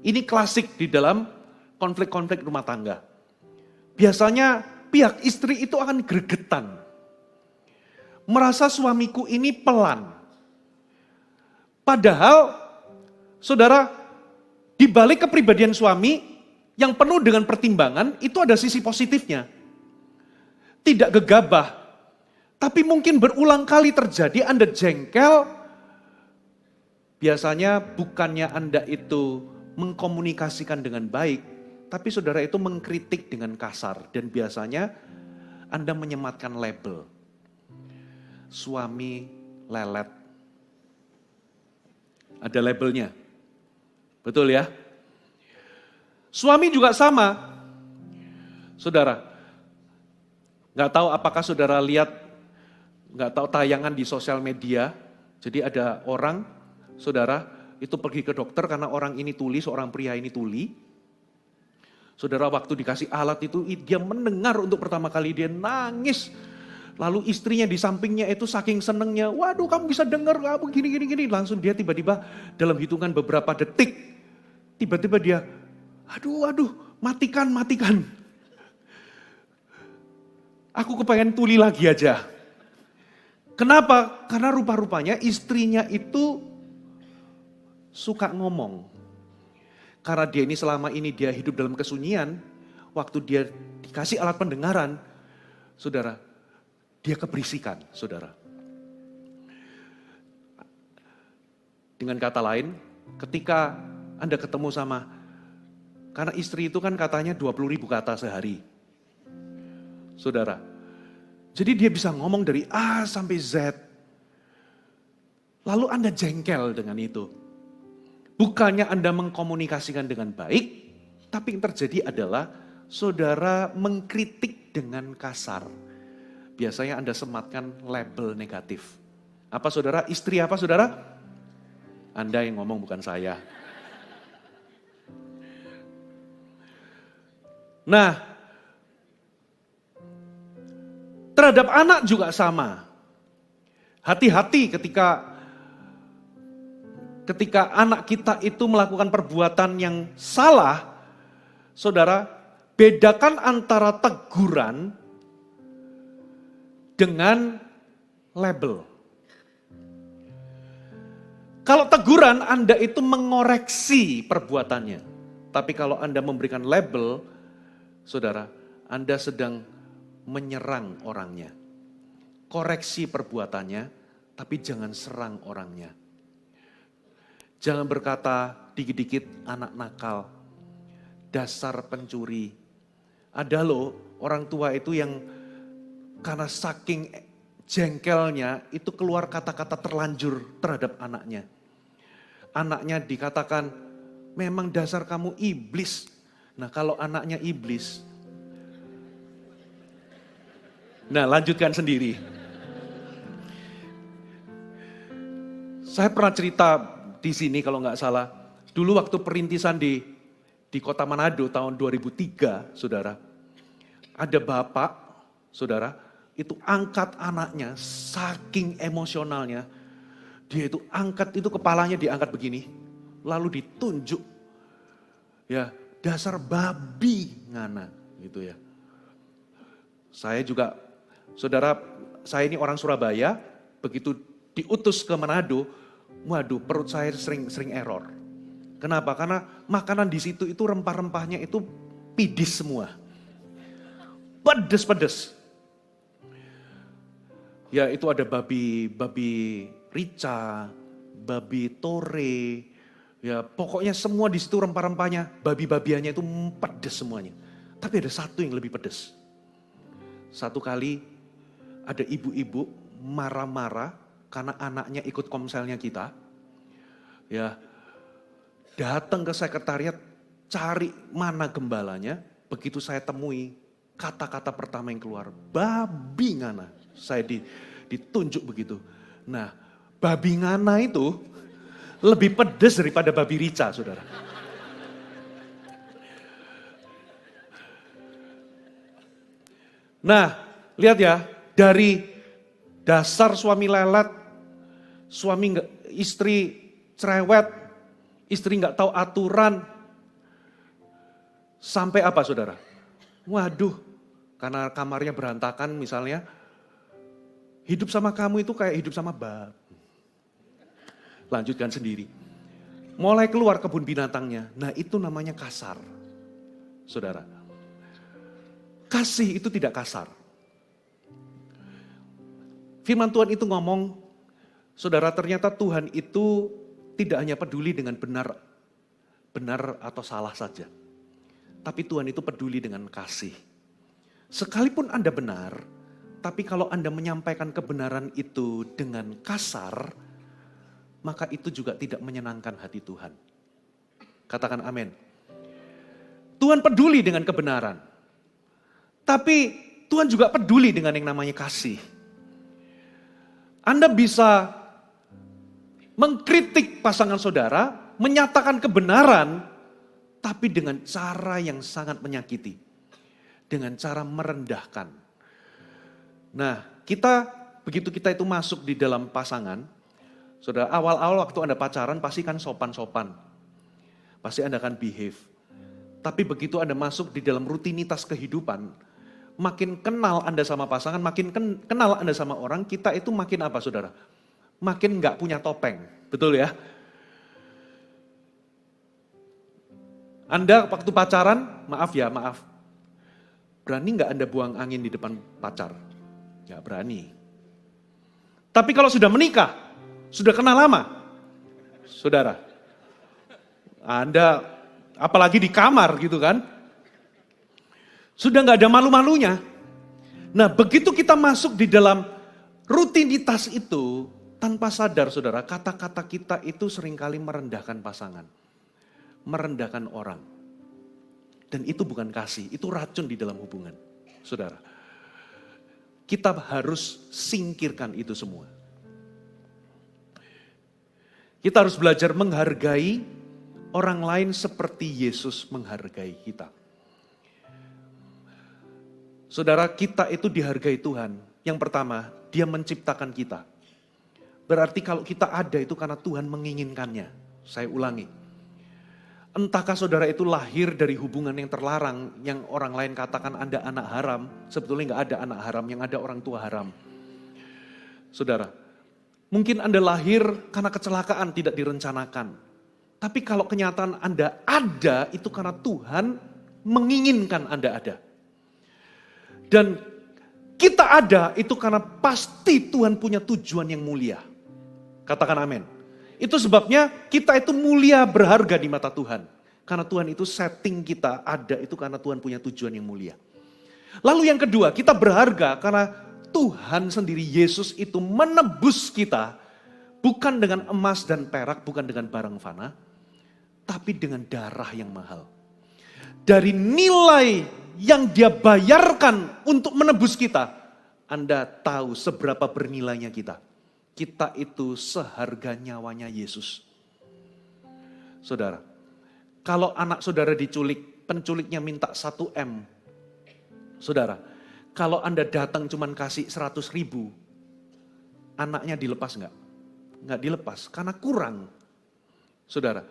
S2: Ini klasik di dalam konflik-konflik rumah tangga. Biasanya pihak istri itu akan gregetan. Merasa suamiku ini pelan. Padahal, saudara, di balik kepribadian suami yang penuh dengan pertimbangan, itu ada sisi positifnya. Tidak gegabah, tapi mungkin berulang kali terjadi Anda jengkel, biasanya bukannya Anda itu mengkomunikasikan dengan baik, tapi saudara itu mengkritik dengan kasar, dan biasanya Anda menyematkan label. Suami lelet. Ada labelnya. Betul ya? Suami juga sama. Saudara, nggak tahu apakah saudara lihat, nggak tahu tayangan di sosial media. Jadi ada orang, saudara, itu pergi ke dokter karena orang ini tuli, seorang pria ini tuli. Saudara, waktu dikasih alat itu, dia mendengar untuk pertama kali, dia nangis. Lalu istrinya di sampingnya itu saking senengnya, waduh kamu bisa dengar, kamu gini. Langsung dia tiba-tiba dalam hitungan beberapa detik, tiba-tiba dia, aduh, matikan. Aku kepengen tuli lagi aja. Kenapa? Karena rupa-rupanya istrinya itu suka ngomong. Karena dia ini selama ini dia hidup dalam kesunyian, waktu dia dikasih alat pendengaran, saudara, dia keberisikan, saudara. Dengan kata lain, ketika Anda ketemu sama, karena istri itu kan katanya 20.000 kata sehari. Saudara, jadi dia bisa ngomong dari A sampai Z. Lalu Anda jengkel dengan itu. Bukannya Anda mengkomunikasikan dengan baik, tapi yang terjadi adalah saudara mengkritik dengan kasar. Biasanya Anda sematkan label negatif. Apa saudara? Istri apa saudara? Anda yang ngomong bukan saya. Nah, terhadap anak juga sama. Hati-hati ketika anak kita itu melakukan perbuatan yang salah, saudara, bedakan antara teguran dengan label. Kalau teguran Anda itu mengoreksi perbuatannya. Tapi kalau Anda memberikan label, saudara, Anda sedang menyerang orangnya. Koreksi perbuatannya, tapi jangan serang orangnya. Jangan berkata dikit-dikit anak nakal, dasar pencuri. Ada loh orang tua itu yang karena saking jengkelnya itu keluar kata-kata terlanjur terhadap anaknya. Anaknya dikatakan, memang dasar kamu iblis. Nah kalau anaknya iblis, nah lanjutkan sendiri. Saya pernah cerita di sini kalau nggak salah. Dulu waktu perintisan di kota Manado tahun 2003, saudara. Ada bapak, saudara, itu angkat anaknya saking emosionalnya. Dia itu angkat, itu kepalanya diangkat begini. Lalu ditunjuk. Ya, dasar babi ngana gitu ya. Saya juga, saudara, saya ini orang Surabaya, begitu diutus ke Manado, waduh perut saya sering error. Kenapa? Karena makanan di situ itu rempah-rempahnya itu pidis semua. Pedes-pedes. Ya itu ada babi rica, babi tore, ya pokoknya semua di situ rempah-rempahnya, babi-babiannya itu pedes semuanya. Tapi ada satu yang lebih pedes. Satu kali ada ibu-ibu marah-marah karena anaknya ikut komselnya kita. Ya, datang ke sekretariat cari mana gembalanya, begitu saya temui kata-kata pertama yang keluar, babi ngana. Saya ditunjuk begitu. Nah, babi ngana itu lebih pedas daripada babi rica, saudara. Nah, lihat ya, dari dasar suami lelet, istri cerewet, istri nggak tahu aturan, sampai apa saudara? Waduh, karena kamarnya berantakan misalnya, hidup sama kamu itu kayak hidup sama babi. Lanjutkan sendiri. Mulai keluar kebun binatangnya, nah itu namanya kasar. Saudara, kasih itu tidak kasar. Firman Tuhan itu ngomong, saudara ternyata Tuhan itu tidak hanya peduli dengan benar atau salah saja. Tapi Tuhan itu peduli dengan kasih. Sekalipun Anda benar, tapi kalau Anda menyampaikan kebenaran itu dengan kasar, maka itu juga tidak menyenangkan hati Tuhan. Katakan amin. Tuhan peduli dengan kebenaran. Tapi Tuhan juga peduli dengan yang namanya kasih. Anda bisa mengkritik pasangan saudara, menyatakan kebenaran, tapi dengan cara yang sangat menyakiti. Dengan cara merendahkan. Nah, begitu kita itu masuk di dalam pasangan, saudara, awal-awal waktu Anda pacaran pasti kan sopan-sopan. Pasti Anda akan behave. Tapi begitu Anda masuk di dalam rutinitas kehidupan, makin kenal Anda sama pasangan, makin kenal Anda sama orang, kita itu makin apa saudara? Makin nggak punya topeng, betul ya? Anda waktu pacaran, maaf. Berani nggak Anda buang angin di depan pacar? Nggak berani. Tapi kalau sudah menikah, sudah kenal lama, saudara, Anda apalagi di kamar gitu kan, sudah nggak ada malu-malunya. Nah begitu kita masuk di dalam rutinitas itu, tanpa sadar saudara, kata-kata kita itu seringkali merendahkan pasangan. Merendahkan orang. Dan itu bukan kasih, itu racun di dalam hubungan. Saudara, kita harus singkirkan itu semua. Kita harus belajar menghargai orang lain seperti Yesus menghargai kita. Saudara, kita itu dihargai Tuhan. Yang pertama, Dia menciptakan kita. Berarti kalau kita ada itu karena Tuhan menginginkannya. Saya ulangi. Entahkah saudara itu lahir dari hubungan yang terlarang, yang orang lain katakan Anda anak haram, sebetulnya nggak ada anak haram, yang ada orang tua haram. Saudara, mungkin Anda lahir karena kecelakaan tidak direncanakan. Tapi kalau kenyataan Anda ada, itu karena Tuhan menginginkan Anda ada. Dan kita ada itu karena pasti Tuhan punya tujuan yang mulia. Katakan amin. Itu sebabnya kita itu mulia berharga di mata Tuhan. Karena Tuhan itu setting kita ada itu karena Tuhan punya tujuan yang mulia. Lalu yang kedua, kita berharga karena Tuhan sendiri, Yesus itu menebus kita. Bukan dengan emas dan perak, bukan dengan barang fana. Tapi dengan darah yang mahal. Dari nilai yang Dia bayarkan untuk menebus kita. Anda tahu seberapa bernilainya kita. Kita itu seharga nyawanya Yesus. Saudara, kalau anak saudara diculik, penculiknya minta 1 M. Saudara, kalau Anda datang cuman kasih 100.000, anaknya dilepas enggak? Enggak dilepas, karena kurang. Saudara,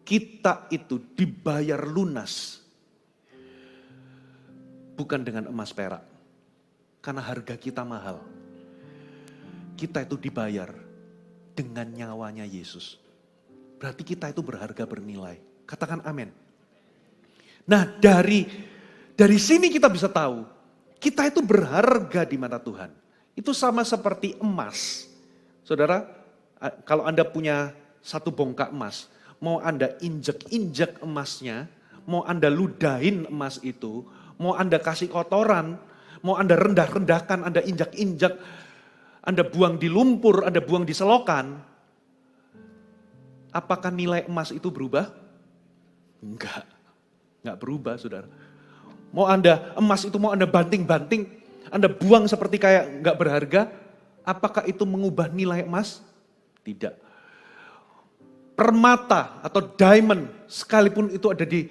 S2: kita itu dibayar lunas. Bukan dengan emas perak. Karena harga kita mahal. Kita itu dibayar dengan nyawanya Yesus. Berarti kita itu berharga, bernilai. Katakan amin. Nah, dari sini kita bisa tahu, kita itu berharga di mata Tuhan. Itu sama seperti emas. Saudara, kalau Anda punya satu bongkah emas, mau Anda injek-injek emasnya, mau Anda ludahin emas itu, mau Anda kasih kotoran, mau Anda rendah-rendahkan, Anda injak-injak, Anda buang di lumpur, Anda buang di selokan, apakah nilai emas itu berubah? Enggak berubah, saudara. Mau emas itu mau Anda banting-banting, Anda buang seperti kayak enggak berharga, apakah itu mengubah nilai emas? Tidak. Permata atau diamond, sekalipun itu ada di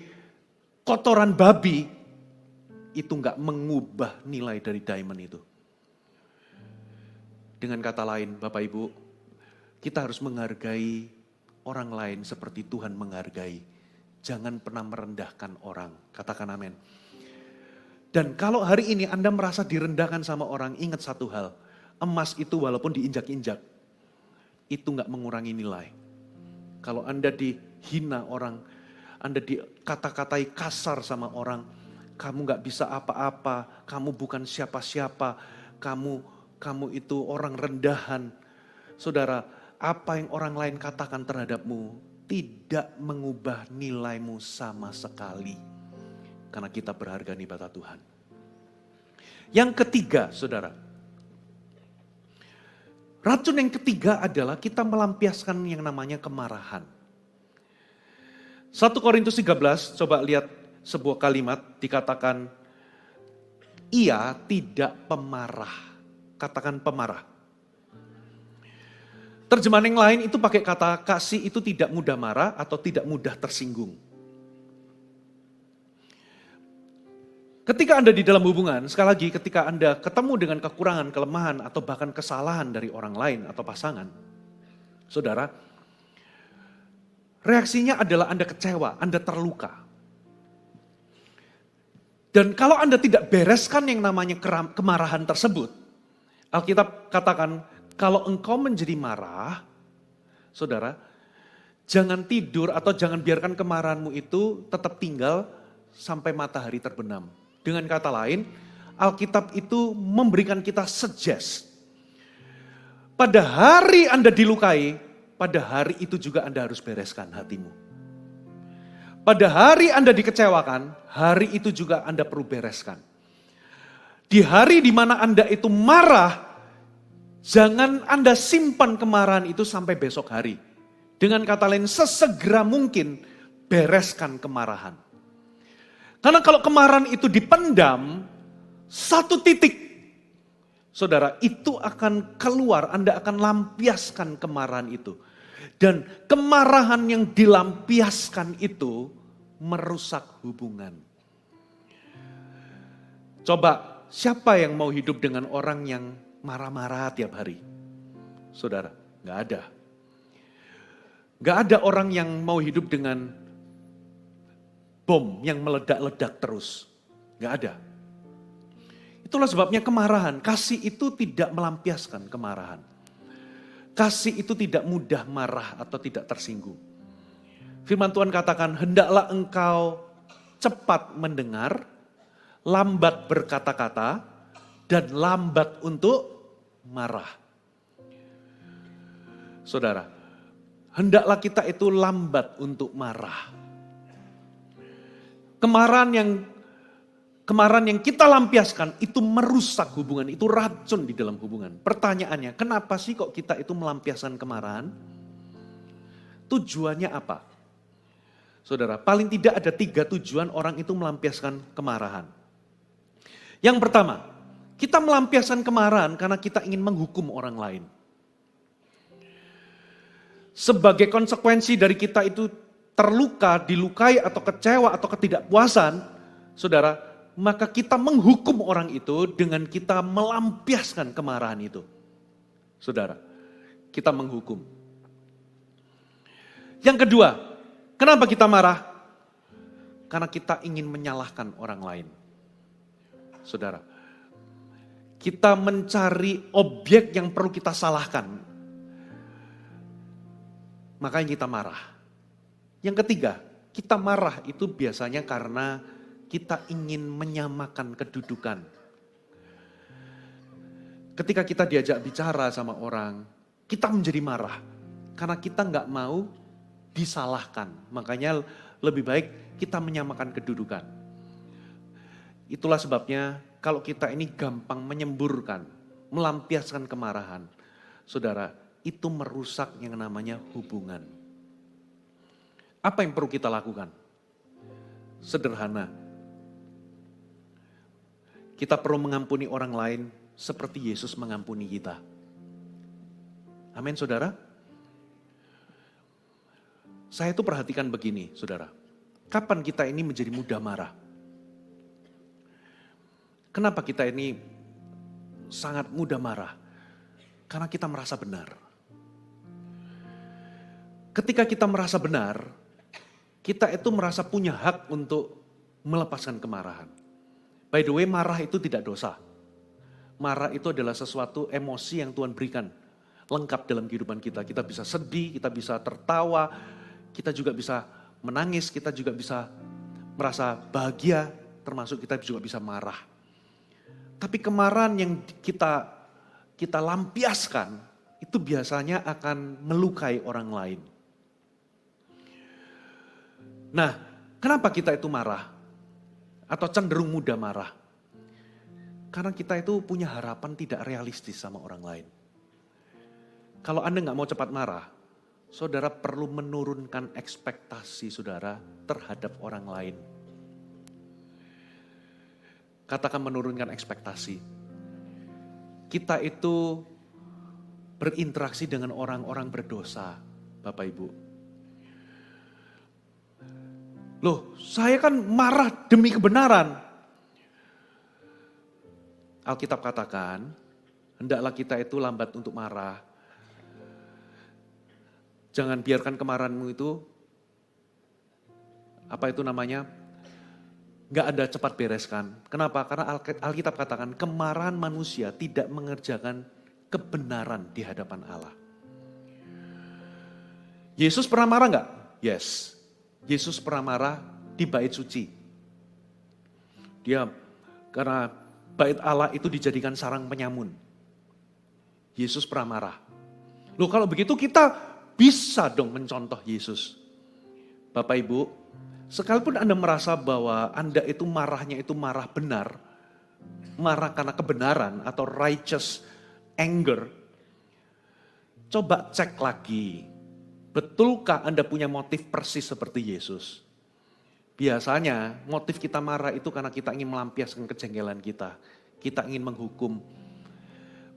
S2: kotoran babi, itu enggak mengubah nilai dari diamond itu. Dengan kata lain, Bapak Ibu, kita harus menghargai orang lain seperti Tuhan menghargai. Jangan pernah merendahkan orang. Katakan amin. Dan kalau hari ini Anda merasa direndahkan sama orang, ingat satu hal. Emas itu walaupun diinjak-injak, itu enggak mengurangi nilai. Kalau Anda dihina orang, Anda dikata-katai kasar sama orang, kamu enggak bisa apa-apa, kamu bukan siapa-siapa, kamu itu orang rendahan. Saudara, apa yang orang lain katakan terhadapmu tidak mengubah nilaimu sama sekali. Karena kita berharga di mata Tuhan. Yang ketiga, saudara. Racun yang ketiga adalah kita melampiaskan yang namanya kemarahan. 1 Korintus 13, coba lihat sebuah kalimat dikatakan, ia tidak pemarah. Katakan pemarah. Terjemahan yang lain itu pakai kata kasih itu tidak mudah marah atau tidak mudah tersinggung. Ketika Anda di dalam hubungan, sekali lagi ketika Anda ketemu dengan kekurangan, kelemahan, atau bahkan kesalahan dari orang lain atau pasangan, saudara, reaksinya adalah Anda kecewa, Anda terluka. Dan kalau Anda tidak bereskan yang namanya kemarahan tersebut, Alkitab katakan, kalau engkau menjadi marah, saudara, jangan tidur atau jangan biarkan kemarahanmu itu tetap tinggal sampai matahari terbenam. Dengan kata lain, Alkitab itu memberikan kita suggest. Pada hari Anda dilukai, pada hari itu juga Anda harus bereskan hatimu. Pada hari Anda dikecewakan, hari itu juga Anda perlu bereskan. Di hari di mana Anda itu marah, jangan Anda simpan kemarahan itu sampai besok hari. Dengan kata lain, sesegera mungkin bereskan kemarahan. Karena kalau kemarahan itu dipendam, satu titik, saudara, itu akan keluar, Anda akan lampiaskan kemarahan itu. Dan kemarahan yang dilampiaskan itu merusak hubungan. Coba, siapa yang mau hidup dengan orang yang marah-marah tiap hari? Saudara, gak ada. Gak ada orang yang mau hidup dengan bom yang meledak-ledak terus. Gak ada. Itulah sebabnya kemarahan. Kasih itu tidak melampiaskan kemarahan. Kasih itu tidak mudah marah atau tidak tersinggung. Firman Tuhan katakan, hendaklah engkau cepat mendengar, lambat berkata-kata, dan lambat untuk marah. Saudara, hendaklah kita itu lambat untuk marah. Kemarahan yang kita lampiaskan itu merusak hubungan, itu racun di dalam hubungan. Pertanyaannya, kenapa sih kok kita itu melampiaskan kemarahan? Tujuannya apa? Saudara, paling tidak ada 3 tujuan orang itu melampiaskan kemarahan. Yang pertama, kita melampiaskan kemarahan karena kita ingin menghukum orang lain. Sebagai konsekuensi dari kita itu terluka, dilukai atau kecewa atau ketidakpuasan, saudara, maka kita menghukum orang itu dengan kita melampiaskan kemarahan itu. Saudara, kita menghukum. Yang kedua, kenapa kita marah? Karena kita ingin menyalahkan orang lain. Saudara, Kita mencari objek yang perlu kita salahkan. Makanya kita marah. Yang ketiga, kita marah itu biasanya karena kita ingin menyamakan kedudukan. Ketika kita diajak bicara sama orang, kita menjadi marah. Karena kita nggak mau disalahkan. Makanya lebih baik kita menyamakan kedudukan. Itulah sebabnya kalau kita ini gampang menyemburkan, melampiaskan kemarahan. Saudara, itu merusak yang namanya hubungan. Apa yang perlu kita lakukan? Sederhana. Kita perlu mengampuni orang lain seperti Yesus mengampuni kita. Amin, saudara. Saya tuh perhatikan begini, saudara. Kapan kita ini menjadi mudah marah? Kenapa kita ini sangat mudah marah? Karena kita merasa benar. Ketika kita merasa benar, kita itu merasa punya hak untuk melepaskan kemarahan. By the way, marah itu tidak dosa. Marah itu adalah sesuatu emosi yang Tuhan berikan. Lengkap dalam kehidupan kita. Kita bisa sedih, kita bisa tertawa, kita juga bisa menangis, kita juga bisa merasa bahagia, termasuk kita juga bisa marah. Tapi kemarahan yang kita lampiaskan, itu biasanya akan melukai orang lain. Nah, kenapa kita itu marah? Atau cenderung mudah marah? Karena kita itu punya harapan tidak realistis sama orang lain. Kalau Anda nggak mau cepat marah, saudara perlu menurunkan ekspektasi saudara terhadap orang lain. Katakan menurunkan ekspektasi. Kita itu berinteraksi dengan orang-orang berdosa, Bapak Ibu. Loh, saya kan marah demi kebenaran. Alkitab katakan, hendaklah kita itu lambat untuk marah. Jangan biarkan kemarahanmu itu, gak ada cepat bereskan. Kenapa? Karena Alkitab katakan kemarahan manusia tidak mengerjakan kebenaran di hadapan Allah. Yesus pernah marah gak? Yes. Yesus pernah marah di bait suci. Karena bait Allah itu dijadikan sarang penyamun. Yesus pernah marah. Loh kalau begitu kita bisa dong mencontoh Yesus. Bapak Ibu, sekalipun Anda merasa bahwa Anda itu marahnya itu marah benar, marah karena kebenaran atau righteous anger, coba cek lagi, betulkah Anda punya motif persis seperti Yesus? Biasanya motif kita marah itu karena kita ingin melampiaskan kejengkelan kita, kita ingin menghukum.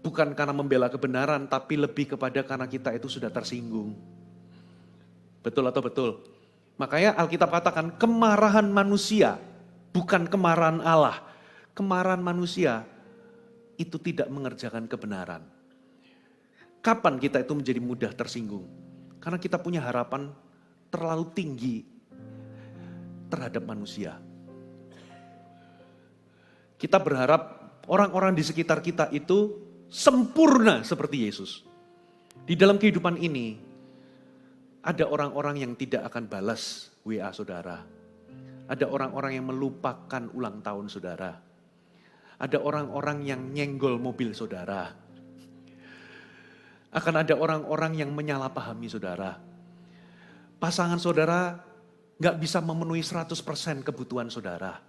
S2: Bukan karena membela kebenaran, tapi lebih kepada karena kita itu sudah tersinggung. Betul atau betul? Makanya Alkitab katakan kemarahan manusia bukan kemarahan Allah. Kemarahan manusia itu tidak mengerjakan kebenaran. Kapan kita itu menjadi mudah tersinggung? Karena kita punya harapan terlalu tinggi terhadap manusia. Kita berharap orang-orang di sekitar kita itu sempurna seperti Yesus. Di dalam kehidupan ini, ada orang-orang yang tidak akan balas WA saudara. Ada orang-orang yang melupakan ulang tahun saudara. Ada orang-orang yang nyenggol mobil saudara. Akan ada orang-orang yang menyalahpahami saudara. Pasangan saudara gak bisa memenuhi 100% kebutuhan saudara.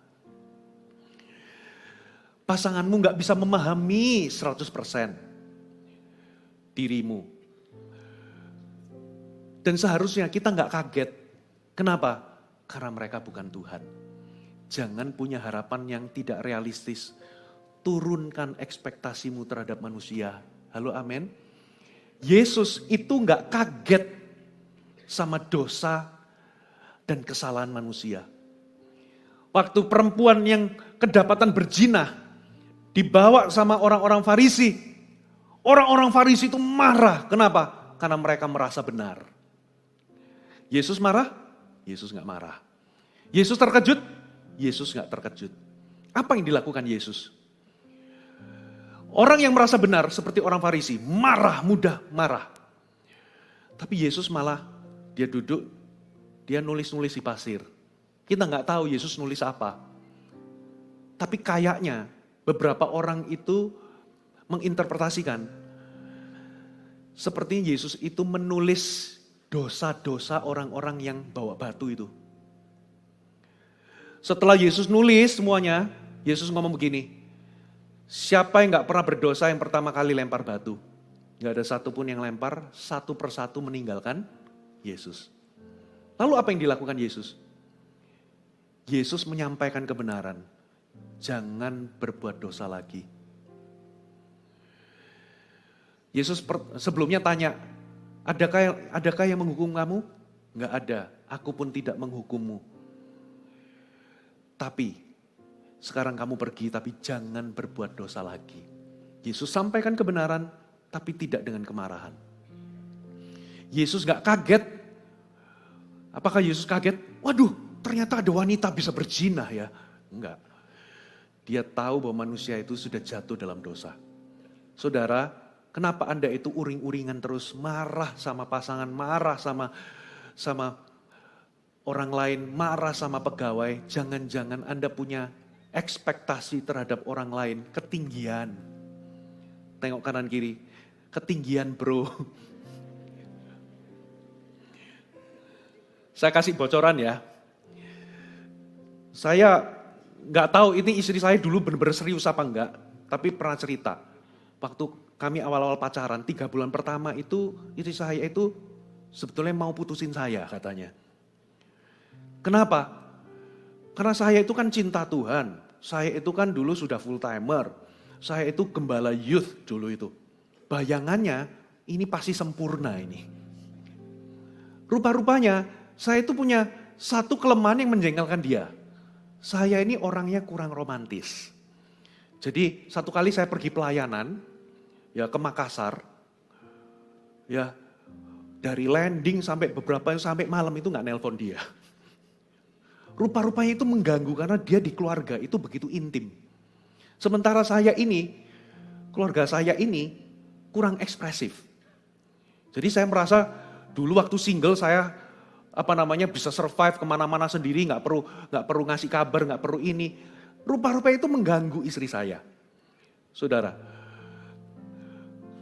S2: Pasanganmu gak bisa memahami 100% dirimu. Dan seharusnya kita gak kaget. Kenapa? Karena mereka bukan Tuhan. Jangan punya harapan yang tidak realistis. Turunkan ekspektasimu terhadap manusia. Halo, amin. Yesus itu gak kaget sama dosa dan kesalahan manusia. Waktu perempuan yang kedapatan berzina dibawa sama orang-orang Farisi. Orang-orang Farisi itu marah. Kenapa? Karena mereka merasa benar. Yesus marah? Yesus gak marah. Yesus terkejut? Yesus gak terkejut. Apa yang dilakukan Yesus? Orang yang merasa benar seperti orang Farisi, marah, mudah marah. Tapi Yesus malah, dia duduk, dia nulis-nulis di pasir. Kita nggak tahu Yesus nulis apa. Tapi kayaknya beberapa orang itu menginterpretasikan, seperti Yesus itu menulis dosa-dosa orang-orang yang bawa batu itu. Setelah Yesus nulis semuanya, Yesus ngomong begini, siapa yang gak pernah berdosa yang pertama kali lempar batu? Gak ada satupun yang lempar, satu persatu meninggalkan Yesus. Lalu apa yang dilakukan Yesus? Yesus menyampaikan kebenaran. Jangan berbuat dosa lagi. Yesus sebelumnya tanya, adakah yang menghukum kamu? Gak ada, aku pun tidak menghukummu. Tapi sekarang kamu pergi, tapi jangan berbuat dosa lagi. Yesus sampaikan kebenaran, tapi tidak dengan kemarahan. Yesus gak kaget. Apakah Yesus kaget? Waduh, ternyata ada wanita bisa berzina ya. Enggak. Dia tahu bahwa manusia itu sudah jatuh dalam dosa. Saudara, kenapa Anda itu uring-uringan terus, marah sama pasangan, marah sama orang lain, marah sama pegawai? Jangan-jangan Anda punya ekspektasi terhadap orang lain ketinggian. Tengok kanan kiri, ketinggian bro. Saya kasih bocoran ya. Saya nggak tahu ini istri saya dulu benar-benar serius apa enggak, tapi pernah cerita. Waktu kami awal-awal pacaran, 3 bulan pertama itu istri saya itu sebetulnya mau putusin saya katanya. Kenapa? Karena saya itu kan cinta Tuhan, saya itu kan dulu sudah full timer, saya itu gembala youth dulu itu. Bayangannya ini pasti sempurna ini. Rupa-rupanya saya itu punya satu kelemahan yang menjengkelkan dia. Saya ini orangnya kurang romantis. Jadi satu kali saya pergi pelayanan ya ke Makassar, ya dari landing sampai sampai malam itu nggak nelpon dia. Rupa-rupanya itu mengganggu karena dia di keluarga itu begitu intim. Sementara saya ini, keluarga saya ini kurang ekspresif. Jadi saya merasa dulu waktu single saya bisa survive kemana-mana sendiri, nggak perlu ngasih kabar, nggak perlu ini. Rupa-rupanya itu mengganggu istri saya. Saudara,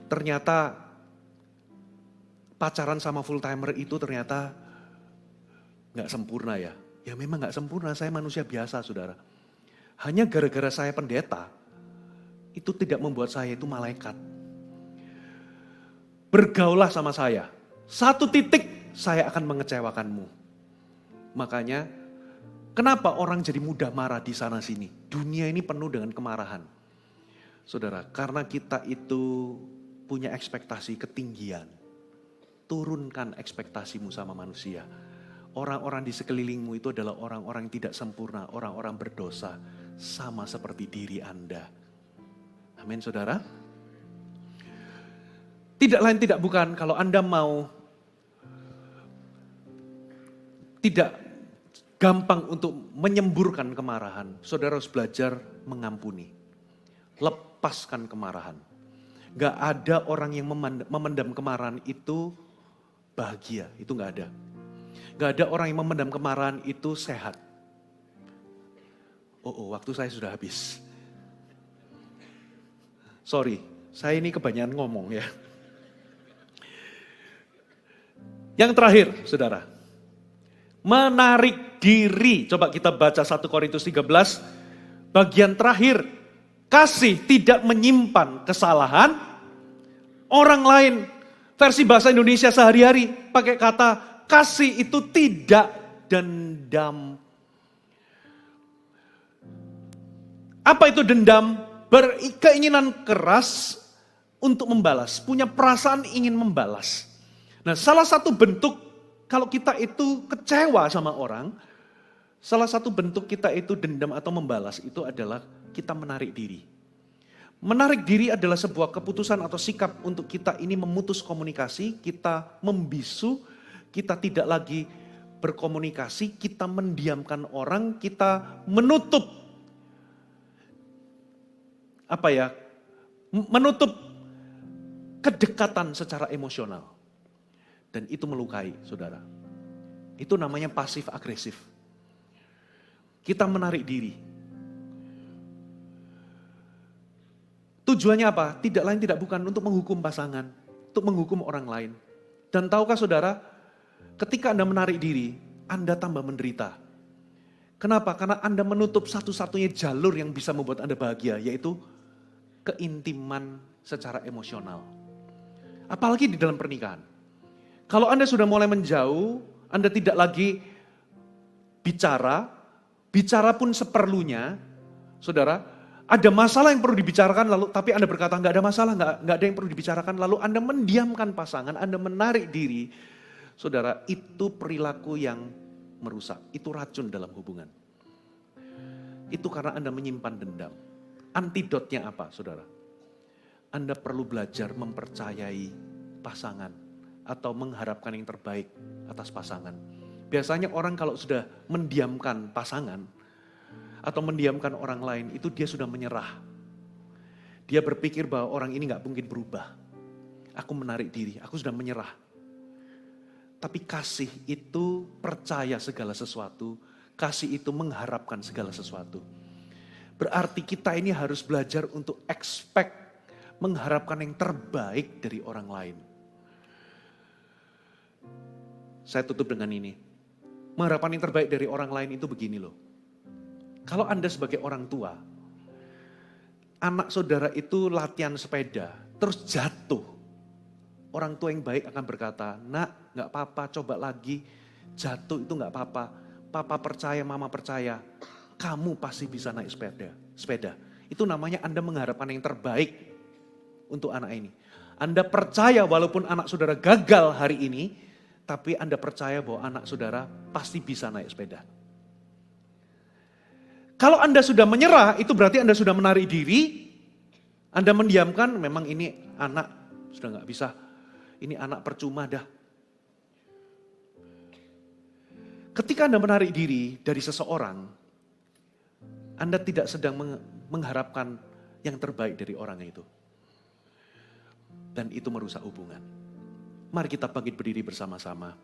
S2: ternyata pacaran sama full timer itu ternyata nggak sempurna ya. Ya memang gak sempurna, saya manusia biasa saudara. Hanya gara-gara saya pendeta, itu tidak membuat saya itu malaikat. Bergaulah sama saya, satu titik saya akan mengecewakanmu. Makanya, kenapa orang jadi mudah marah di sana sini? Dunia ini penuh dengan kemarahan. Saudara, karena kita itu punya ekspektasi ketinggian. Turunkan ekspektasimu sama manusia. Orang-orang di sekelilingmu itu adalah orang-orang yang tidak sempurna, orang-orang berdosa, sama seperti diri Anda. Amin saudara. Tidak lain tidak bukan kalau Anda mau tidak gampang untuk menyemburkan kemarahan, saudara harus belajar mengampuni. Lepaskan kemarahan. Gak ada orang yang memendam kemarahan itu bahagia, itu gak ada. Gak ada orang yang memendam kemarahan itu sehat. Waktu saya sudah habis. Sorry, saya ini kebanyakan ngomong ya. Yang terakhir, saudara. Menarik diri. Coba kita baca 1 Korintus 13. Bagian terakhir. Kasih tidak menyimpan kesalahan orang lain. Versi bahasa Indonesia sehari-hari pakai kata kasih itu tidak dendam. Apa itu dendam? Berkeinginan keras untuk membalas. Punya perasaan ingin membalas. Nah, salah satu bentuk kalau kita itu kecewa sama orang, salah satu bentuk kita itu dendam atau membalas itu adalah kita menarik diri. Menarik diri adalah sebuah keputusan atau sikap untuk kita ini memutus komunikasi, kita membisu, kita tidak lagi berkomunikasi, kita mendiamkan orang, kita menutup menutup kedekatan secara emosional. Dan itu melukai, saudara. Itu namanya pasif agresif. Kita menarik diri. Tujuannya apa? Tidak lain tidak bukan untuk menghukum pasangan, untuk menghukum orang lain. Dan tahukah saudara, ketika Anda menarik diri, Anda tambah menderita. Kenapa? Karena Anda menutup satu-satunya jalur yang bisa membuat Anda bahagia, yaitu keintiman secara emosional. Apalagi di dalam pernikahan. Kalau Anda sudah mulai menjauh, Anda tidak lagi bicara pun seperlunya, saudara, ada masalah yang perlu dibicarakan, lalu tapi Anda berkata nggak ada masalah, nggak ada yang perlu dibicarakan, lalu Anda mendiamkan pasangan, Anda menarik diri, saudara, itu perilaku yang merusak, itu racun dalam hubungan. Itu karena Anda menyimpan dendam. Antidotnya apa, saudara? Anda perlu belajar mempercayai pasangan atau mengharapkan yang terbaik atas pasangan. Biasanya orang kalau sudah mendiamkan pasangan atau mendiamkan orang lain, itu dia sudah menyerah. Dia berpikir bahwa orang ini gak mungkin berubah. Aku menarik diri, aku sudah menyerah. Tapi kasih itu percaya segala sesuatu, kasih itu mengharapkan segala sesuatu. Berarti kita ini harus belajar untuk expect, mengharapkan yang terbaik dari orang lain. Saya tutup dengan ini. Mengharapkan yang terbaik dari orang lain itu begini loh. Kalau Anda sebagai orang tua, anak saudara itu latihan sepeda, terus jatuh. Orang tua yang baik akan berkata, nak gak apa-apa, coba lagi. Jatuh itu gak apa-apa. Papa percaya, mama percaya. Kamu pasti bisa naik sepeda. Itu namanya Anda mengharapkan yang terbaik untuk anak ini. Anda percaya walaupun anak saudara gagal hari ini, tapi Anda percaya bahwa anak saudara pasti bisa naik sepeda. Kalau Anda sudah menyerah, itu berarti Anda sudah menarik diri. Anda mendiamkan, memang ini anak sudah gak bisa. Ini anak percuma dah. Ketika Anda menarik diri dari seseorang, Anda tidak sedang mengharapkan yang terbaik dari orang itu. Dan itu merusak hubungan. Mari kita bangkit berdiri bersama-sama.